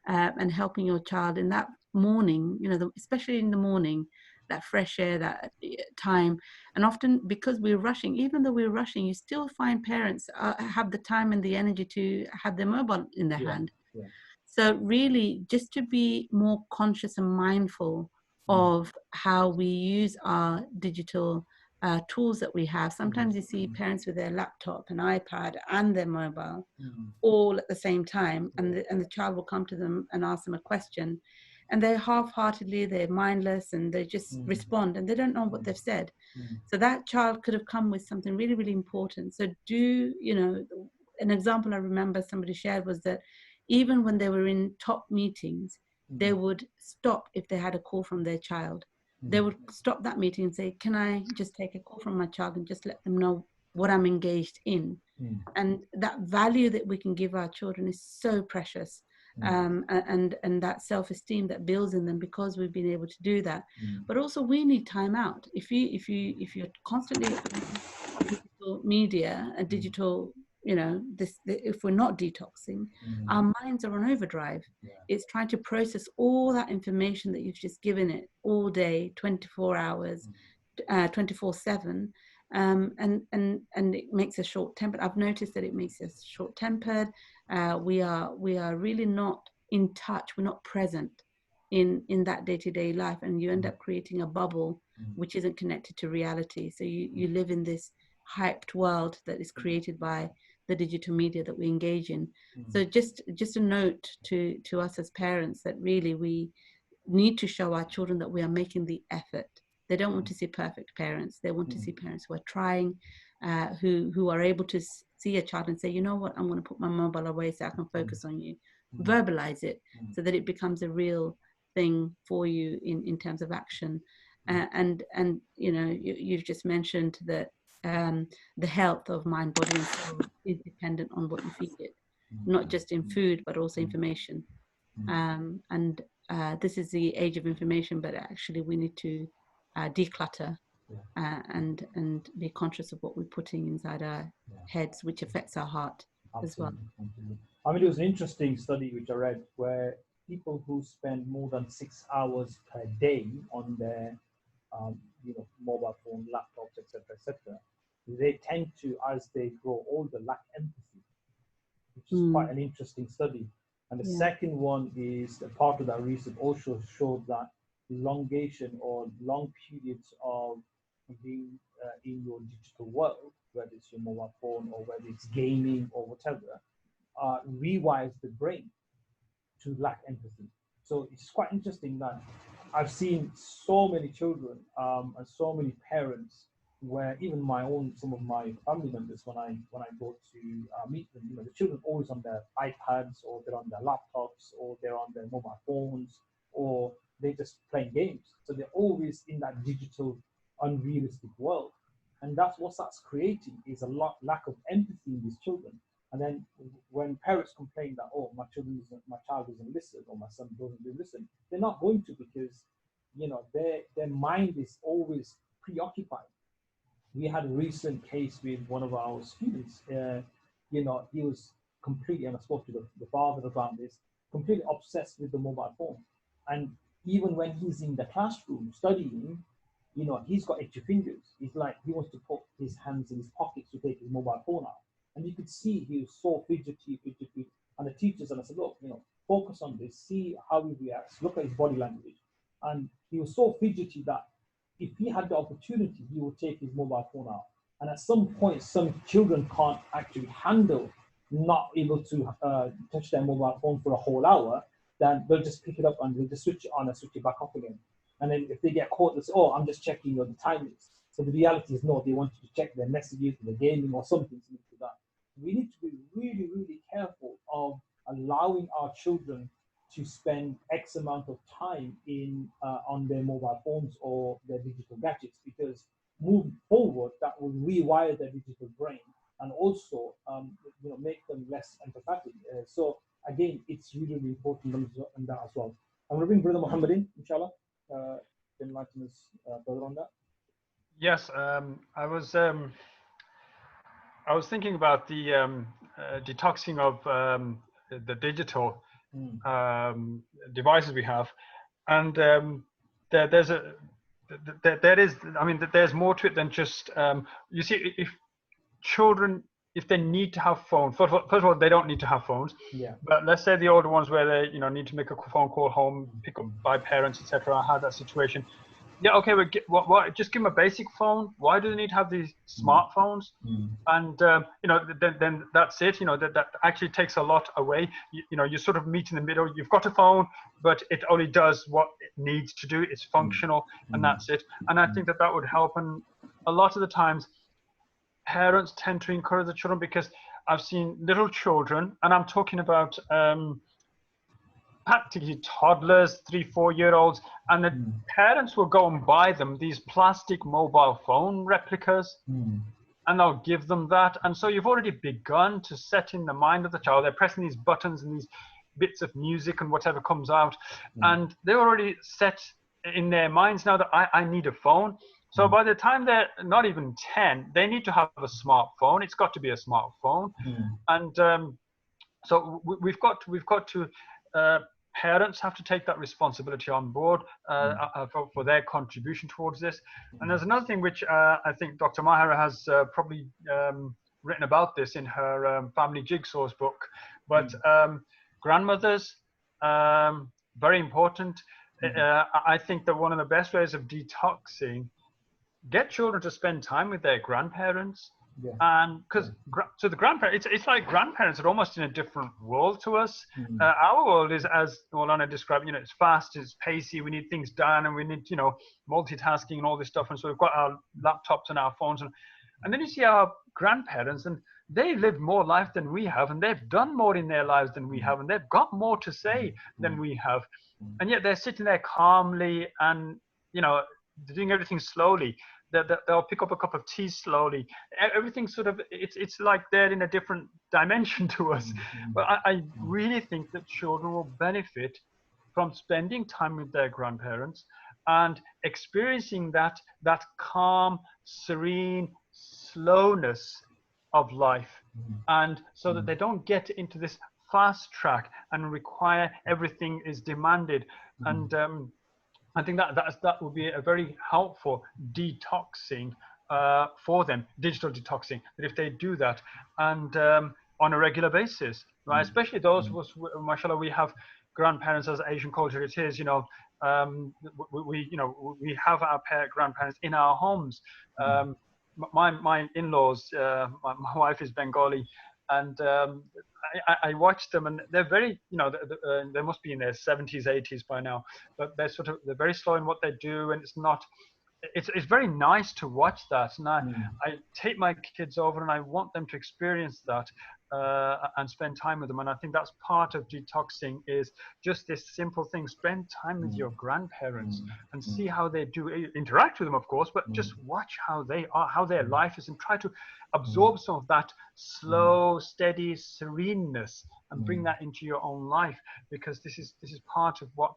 and helping your child in that morning, especially in the morning, that fresh air, that time. And often, because we're rushing, even though we're rushing, you still find parents have the time and the energy to have their mobile in their hand. So really, just to be more conscious and mindful of how we use our digital tools that we have. Sometimes you see parents with their laptop and iPad and their mobile all at the same time, and the child will come to them and ask them a question, and they're half-heartedly, they're mindless, and they just respond, and they don't know what they've said. So that child could have come with something really, really important. So an example I remember somebody shared was that even when they were in top meetings, they would stop if they had a call from their child. They would stop that meeting and say, can I just take a call from my child and just let them know what I'm engaged in? And that value that we can give our children is so precious. And that self-esteem that builds in them because we've been able to do that. But also we need time out. If you're constantly digital media and digital, if we're not detoxing, our minds are on overdrive. It's trying to process all that information that you've just given it all day, 24 hours, 24/7. And it makes us short-tempered. I've noticed that it makes us short-tempered. We are really not in touch, we're not present in that day-to-day life, and you end up creating a bubble which isn't connected to reality. So you live in this hyped world that is created by the digital media that we engage in. So just a note to us as parents that really we need to show our children that we are making the effort. They don't want to see perfect parents. They want to see parents who are trying, who are able to see a child and say, you know what, I'm going to put my mobile away so I can focus on you. Verbalize it so that it becomes a real thing for you in terms of action. And you know, you've just mentioned that the health of mind, body, and soul is dependent on what you feed it, not just in food, but also information. And this is the age of information, but actually we need to declutter and be conscious of what we're putting inside our heads, which affects our heart as well.
Absolutely. I mean, it was an interesting study which I read where people who spend more than 6 hours per day on their mobile phone, laptops, etc., they tend to, as they grow older, lack empathy, which is quite an interesting study. And the second one is a part of that research also showed that elongation or long periods of being in your digital world, whether it's your mobile phone or whether it's gaming or whatever, rewires the brain to lack empathy. So it's quite interesting that I've seen so many children and so many parents where even some of my family members, when I go to meet them, the children are always on their iPads or they're on their laptops or they're on their mobile phones or they're just playing games. So they're always in that digital, unrealistic world. And that's what that's creating is a lack of empathy in these children. And then when parents complain that, oh, my child doesn't listen or my son doesn't listen, they're not going to, because their mind is always preoccupied. We had a recent case with one of our students. He was completely, and I spoke to the father about this, completely obsessed with the mobile phone. And even when he's in the classroom studying, he's got itchy fingers. He's like, he wants to put his hands in his pockets to take his mobile phone out. And you could see he was so fidgety. And the teachers, and I said, look, focus on this, see how he reacts, look at his body language. And he was so fidgety that if he had the opportunity, he would take his mobile phone out. And at some point, some children can't actually handle not able to touch their mobile phone for a whole hour, then they'll just pick it up and they'll just switch it on and switch it back off again. And then if they get caught, they'll say, oh, I'm just checking what the time is. So the reality is, no, they want you to check their messages, their gaming or something similar to that. We need to be really, really careful of allowing our children to spend X amount of time on their mobile phones or their digital gadgets, because moving forward, that will rewire their digital brain and also make them less empathetic. So again, it's really, really important on that as well. I'm going to bring Brother Muhammad in, inshallah, to enlighten us further on that.
Yes, I was thinking about the detoxing of the digital devices we have, and there's more to it than just you see, if children, if they need to have phones, first of all, they don't need to have phones.
Yeah.
But let's say the older ones where they need to make a phone call home, pick up by parents, etc. I had that situation. Yeah, okay, but just give them a basic phone. Why do they need to have these smartphones? And then that's it. That actually takes a lot away. You sort of meet in the middle. You've got a phone, but it only does what it needs to do. It's functional, and that's it. And I think that would help. And a lot of the times, parents tend to encourage the children, because I've seen little children, and I'm talking about practically toddlers, 3-4-year-olds, and the parents will go and buy them these plastic mobile phone replicas, and they'll give them that. And so you've already begun to set in the mind of the child. They're pressing these buttons and these bits of music and whatever comes out, and they're already set in their minds now that I need a phone. So by the time they're not even 10, they need to have a smartphone. It's got to be a smartphone. And so we've got to parents have to take that responsibility on board for their contribution towards this. And there's another thing which I think Dr. Mahara has probably written about this in her Family Jigsaw's book. But grandmothers, very important. I think that one of the best ways of detoxing, get children to spend time with their grandparents. And because so the grandparents, it's like grandparents are almost in a different world to us. Our world is, as Maulana described, it's fast, it's pacey, we need things done, and we need multitasking and all this stuff, and so we've got our laptops and our phones, and then you see our grandparents, and they've lived more life than we have, and they've done more in their lives than we have, and they've got more to say than we have, and yet they're sitting there calmly, and they're doing everything slowly. They'll pick up a cup of tea slowly. Everything sort of, it's like they're in a different dimension to us. But I really think that children will benefit from spending time with their grandparents and experiencing that calm, serene slowness of life, and so that they don't get into this fast track and require everything is demanded. And I think that would be a very helpful detoxing for them, digital detoxing, that if they do that, and on a regular basis, right? Especially those of us, mashallah, we have grandparents, as Asian culture it is, we have our grandparents in our homes. My in-laws, my wife is Bengali, and I watch them, and they're very, they must be in their 70s, 80s by now, but they're very slow in what they do, and it's very nice to watch that. And I take my kids over, and I want them to experience that and spend time with them. And I think that's part of detoxing, is just this simple thing: spend time with your grandparents and see how they do. Interact with them, of course, but just watch how they are, how their life is, and try to absorb some of that slow, steady sereneness and bring that into your own life, because this is part of what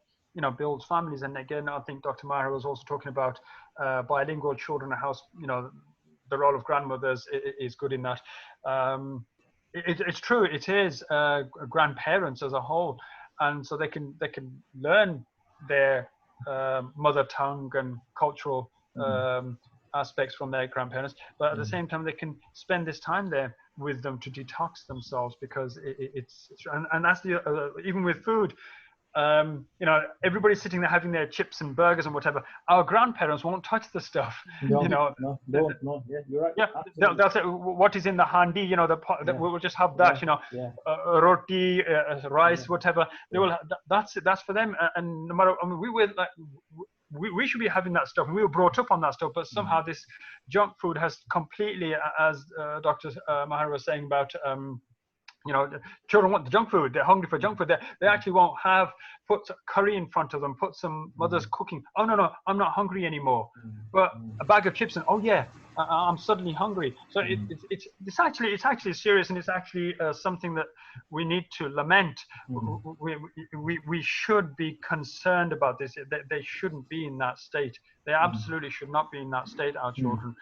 builds families. And again, I think Dr. Maher was also talking about bilingual children in a house. The role of grandmothers is good in that. It's true. It is grandparents as a whole, and so they can learn their mother tongue and cultural aspects from their grandparents, but at the same time they can spend this time there with them to detox themselves, because it's and that's even with food. Everybody's sitting there having their chips and burgers and whatever. Our grandparents won't touch the stuff.
No, yeah, you're right.
Yeah, they'll say, what is in the handi? We'll just have that. Roti, rice, whatever. They will. That's for them. And no matter, we were like, we should be having that stuff. We were brought up on that stuff, but somehow this junk food has completely, as Dr. Maher was saying about. Children want the junk food. They're hungry for junk food. They actually won't put curry in front of them, put some mother's cooking. Oh, no, I'm not hungry anymore. But a bag of chips, and oh yeah, I'm suddenly hungry. So it's actually serious, and it's actually something that we need to lament. We should be concerned about this. They shouldn't be in that state. They absolutely should not be in that state, our children.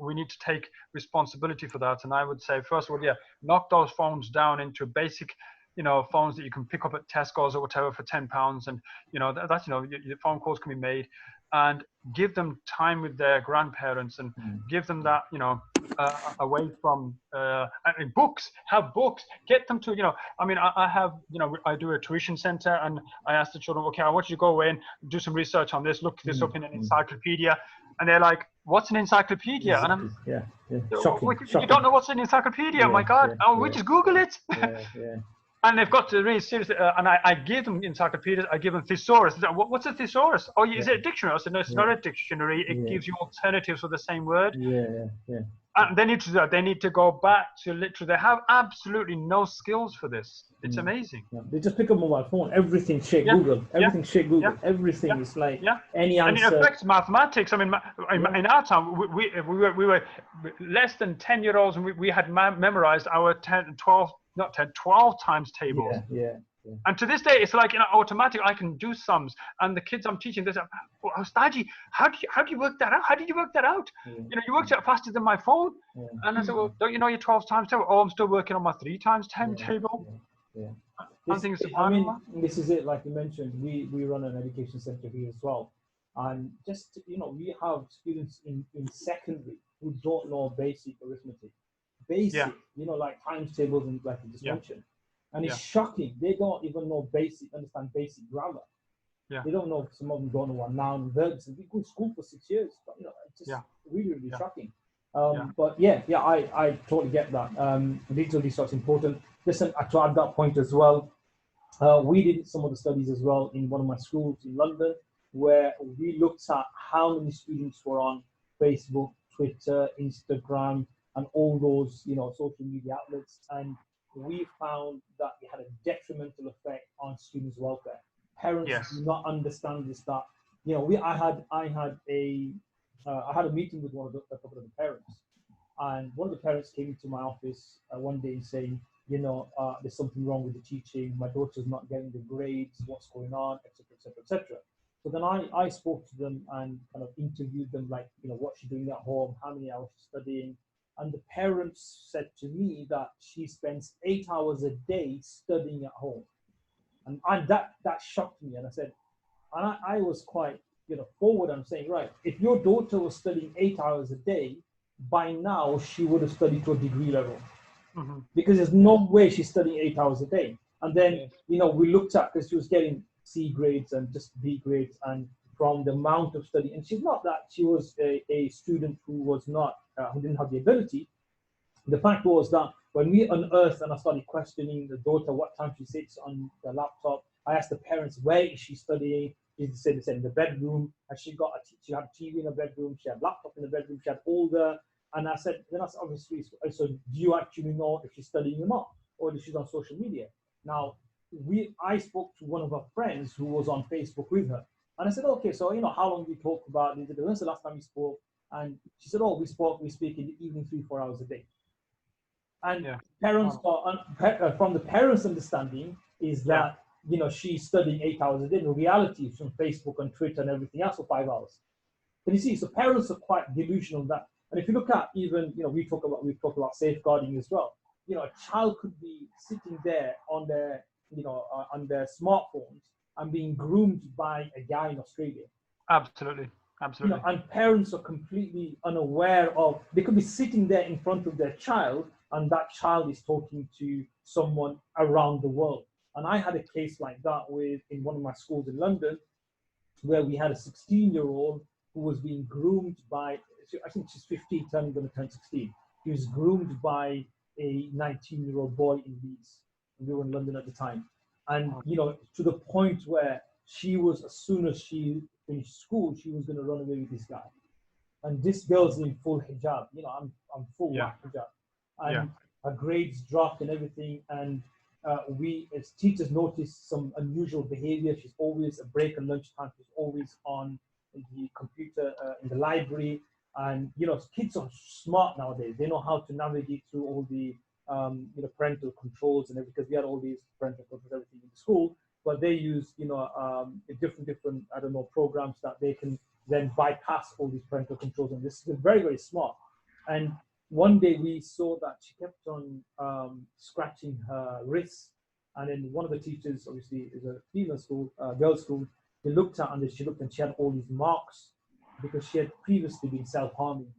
We need to take responsibility for that. And I would say, first of all, knock those phones down into basic, phones that you can pick up at Tesco's or whatever for £10, and that's your phone calls can be made, and give them time with their grandparents, and give them that away from books. Have books. Get them to I have I do a tuition center, and I ask the children, okay, I want you to go away and do some research on this. Look this up in an encyclopedia, and they're like, what's an encyclopedia? And I'm
Shocking.
You don't know what's an encyclopedia? Oh my God! We just Google it. And they've got to really seriously, and I give them encyclopedias. I give them thesaurus. What's a thesaurus? Oh, is it a dictionary? I said, no, it's not a dictionary. It gives you alternatives for the same word. And they need to go back to literature. They have absolutely no skills for this. It's amazing.
They just pick up a mobile phone. Everything shake Google. Everything shake Google. Everything is like any answer.
And it affects mathematics. I mean, in our time, we were less than 10-year-olds, and we had memorized our 12 times tables. And to this day, it's like automatic. I can do sums, and the kids I'm teaching, they say, "Oh, Ustaji, how do you work that out? How did you work that out? You worked it out faster than my phone." And I said, "Well, don't you know your 12 times table?" "Oh, I'm still working on my 3 times 10 table."
This is it. Like you mentioned, we run an education center here as well, and just we have students in secondary who don't know basic arithmetic, like times tables, and like you just mentioned. And it's shocking. They don't even understand basic grammar.
Yeah.
They don't know, some of them don't know what noun and verbs. And we go to school for 6 years, but it's just really, really shocking. But I totally get that. Digital research is important. Listen, to add that point as well, we did some of the studies as well in one of my schools in London, where we looked at how many students were on Facebook, Twitter, Instagram, and all those, social media outlets. And we found that it had a detrimental effect on students' welfare. Parents do not understand this. That I had a meeting with a couple of the parents, and one of the parents came into my office one day and saying, there's something wrong with the teaching. My daughter's not getting the grades. What's going on, etc., etc., etc. So then I spoke to them and kind of interviewed them, like, what's she doing at home? How many hours she's studying? And the parents said to me that she spends 8 hours a day studying at home. And that shocked me. And I said, and I was quite, forward. I'm saying, right, if your daughter was studying 8 hours a day, by now she would have studied to a degree level. Because there's no way she's studying 8 hours a day. And then, we looked at, because she was getting C grades and just B grades, and from the amount of study, and she's not that she was a student who was not, who didn't have the ability. The fact was that when we unearthed and I started questioning the daughter, what time she sits on the laptop, I asked the parents, where is she studying? She said in the bedroom, and she had a TV in the bedroom, she had a laptop in the bedroom, she had all the, and I said, then that's obviously, so do you actually know if she's studying or not, or if she's on social media? Now, I spoke to one of her friends who was on Facebook with her, and I said, okay, so how long we talked about this? When's the last time we spoke? And she said, we speak in the evening 3-4 hours a day. And parents from the parents' understanding is that she's studying 8 hours a day. The reality is from Facebook and Twitter and everything else for 5 hours. Can you see? So parents are quite delusional that. And if you look at even we talk about safeguarding as well. A child could be sitting there on their on their smartphones and being groomed by a guy in Australia.
Absolutely.
And parents are completely unaware of. They could be sitting there in front of their child, and that child is talking to someone around the world. And I had a case like that in one of my schools in London, where we had a 16-year-old who was being groomed by, I think she's 15, going to turn 16. He was groomed by a 19-year-old boy in Leeds. We were in London at the time. And, to the point where she was, as soon as she finished school, she was going to run away with this guy. And this girl's in full hijab. I'm full hijab. And her grades dropped and everything. And we, as teachers, noticed some unusual behavior. She's always a break and lunchtime. She's always on the computer in the library. And, kids are smart nowadays. They know how to navigate through all the, parental controls and everything, because we had all these parental controls, everything in the school. But they use, different, programs that they can then bypass all these parental controls. And this is very, very smart. And one day we saw that she kept on scratching her wrists. And then one of the teachers, obviously, is a female school, girls' school, they looked at and she had all these marks because she had previously been self-harming.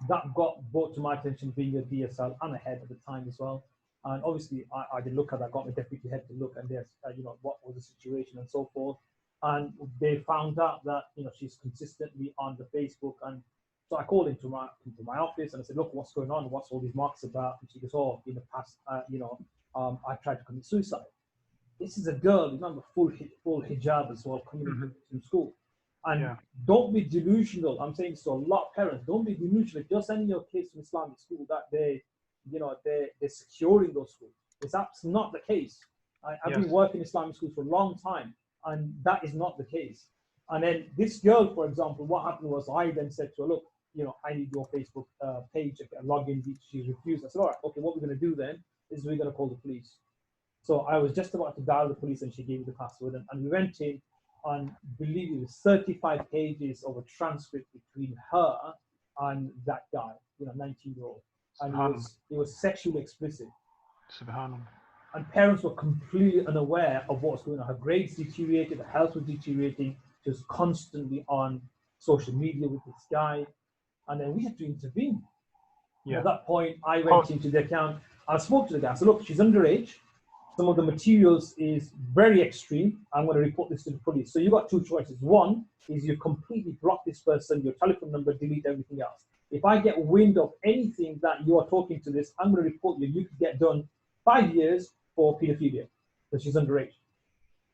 That got brought to my attention, being a DSL and a head at the time as well. And obviously, I did look at that, got my deputy head to look, and there's, what was the situation and so forth. And they found out that, she's consistently on the Facebook. And so I called into my office and I said, look, what's going on? What's all these marks about? And she goes, in the past, I tried to commit suicide. This is a girl, remember, full hijab as well, coming into school. And don't be delusional. I'm saying to a lot of parents, don't be delusional. If you're sending your kids to Islamic school, that they're securing those schools. That's not the case. I've been working in Islamic schools for a long time, and that is not the case. And then this girl, for example, what happened was I then said to her, look, I need your Facebook page, a login. She refused. I said, all right, okay, what we're going to do then is we're going to call the police. So I was just about to dial the police, and she gave me the password, and we went in. And believe it was 35 pages of a transcript between her and that guy, 19-year-old. And it was sexually explicit.
Subhanallah.
And parents were completely unaware of what was going on. Her grades deteriorated, her health was deteriorating. She was constantly on social media with this guy. And then we had to intervene. At that point, I went into the account. I spoke to the guy. I said, look, she's underage. some of the materials is very extreme. I'm going to report this to the police. So you got two choices. One is you completely block this person, your telephone number, delete everything else. If I get wind of anything that you are talking to this, I'm going to report you. You could get done 5 years for pedophilia, because she's underage.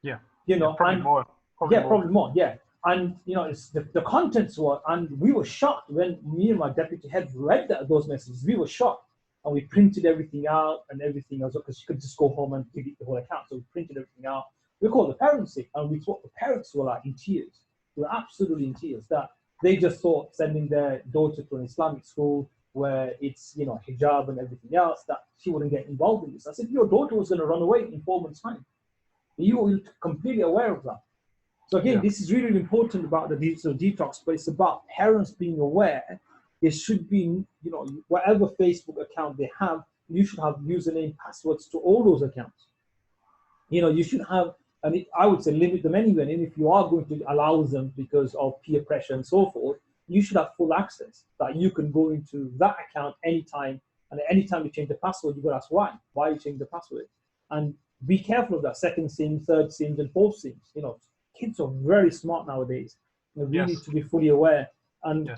Yeah.
You know,
yeah, probably
and
more.
probably more. Yeah. And you know, it's the contents were, and we were shocked when me and my deputy head read those messages. We were shocked, and we printed everything out and everything else, because you could just go home and delete the whole account. So we printed everything out. We called the parents in, and we thought the parents were like in tears. They were absolutely in tears that they just thought sending their daughter to an Islamic school where it's, you know, hijab and everything else, that she wouldn't get involved in this. I said, your daughter was going to run away in 4 months' time. You were completely aware of that. So again, this is really important about the digital detox, but it's about parents being aware. There should be, you know, whatever Facebook account they have, you should have username, passwords to all those accounts. You know, you should have, and I would say limit them anyway. And if you are going to allow them because of peer pressure and so forth, you should have full access, that you can go into that account anytime. And anytime you change the password, you've got to ask why. Why you change the password? And be careful of that second SIM, third SIM, and fourth SIMs. You know, kids are very smart nowadays. You need to be fully aware. And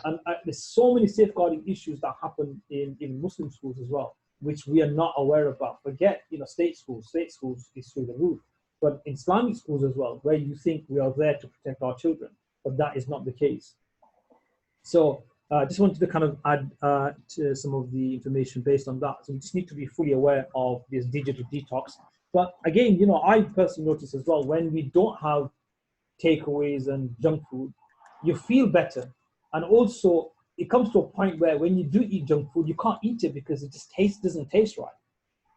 there's so many safeguarding issues that happen in Muslim schools as well, which we are not aware about. Forget, you know, state schools is through the roof. But in Islamic schools as well, where you think we are there to protect our children, but that is not the case. So I just wanted to kind of add to some of the information based on that. So we just need to be fully aware of this digital detox. But again, you know, I personally notice as well, when we don't have takeaways and junk food, you feel better. And also, it comes to a point where when you do eat junk food, you can't eat it because it just doesn't taste right.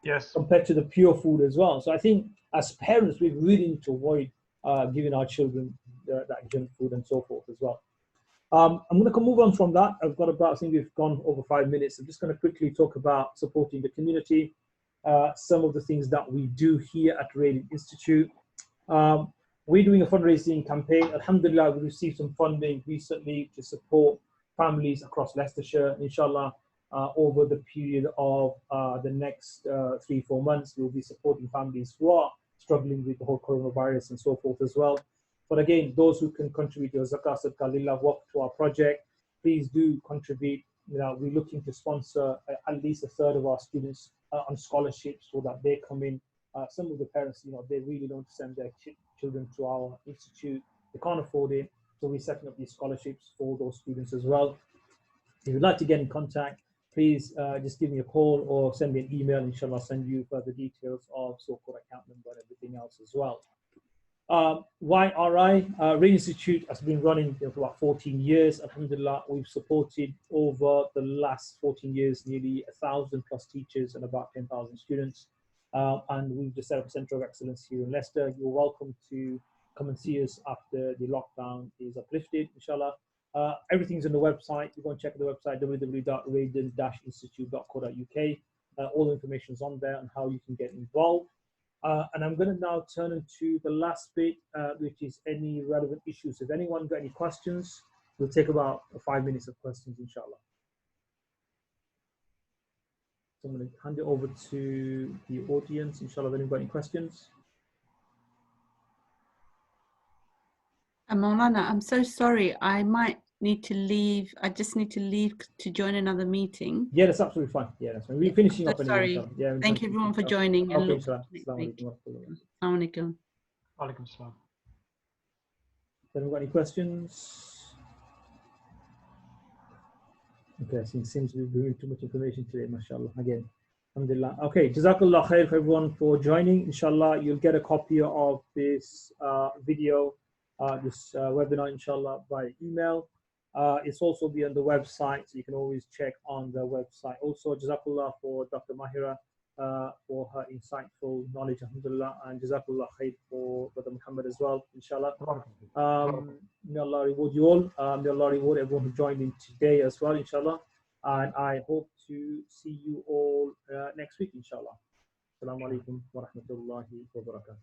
Yes.
Compared to the pure food as well. So I think as parents, we really need to avoid giving our children that junk food and so forth as well. I'm going to move on from that. I've got about, I think we've gone over 5 minutes. I'm just going to quickly talk about supporting the community, some of the things that we do here at Radiant Institute. We're doing a fundraising campaign. Alhamdulillah, we received some funding recently to support families across Leicestershire. Inshallah, over the period of the next 3-4 months, we'll be supporting families who are struggling with the whole coronavirus and so forth as well. But again, those who can contribute your zakah, sadaqah lillah, work to our project, please do contribute. You know, we're looking to sponsor at least a third of our students on scholarships so that they come in. Some of the parents, you know, they really don't send their children to our institute. They can't afford it. So we're setting up these scholarships for those students as well. If you'd like to get in contact, please just give me a call or send me an email. Inshallah, I'll send you further details of so-called account number and everything else as well. YRI, Radiant Institute has been running for about 14 years. Alhamdulillah, we've supported over the last 14 years nearly 1,000 plus teachers and about 10,000 students. And we've just set up a Centre of Excellence here in Leicester. You're welcome to come and see us after the lockdown is uplifted, inshallah. Everything's on the website. You go and check the website, www.radiant-institute.co.uk. All the information is on there on how you can get involved. And I'm going to now turn into the last bit, which is any relevant issues. If anyone got any questions, we'll take about 5 minutes of questions, inshallah. So I'm going to hand it over to the audience, inshallah, if anyone got any questions.
Maulana, I'm so sorry. I might need to leave. I just need to leave to join another meeting.
Yeah, that's absolutely fine. Yeah, that's fine. We're finishing up anyway.
Sorry.
Yeah,
thank you everyone for joining.
Okay,
And look,
Assalamu
alaikum.
Alaikum salam.
Anyone got any questions? Okay, I think it seems we're doing too much information today, mashallah. Again, alhamdulillah. Okay, jazakallah khair for everyone for joining. Inshallah, you'll get a copy of this video, this webinar, inshallah, by email. It's also be on the website, so you can always check on the website. Also, jazakallah for Dr. Mahira for her insightful knowledge, alhamdulillah, and jazakallah khair for Brother Muhammad as well, inshallah. May Allah reward you all. May Allah reward everyone who joined in today as well, inshallah. And I hope to see you all next week, inshallah. Assalamu alaikum wa rahmatullahi wa barakatuh.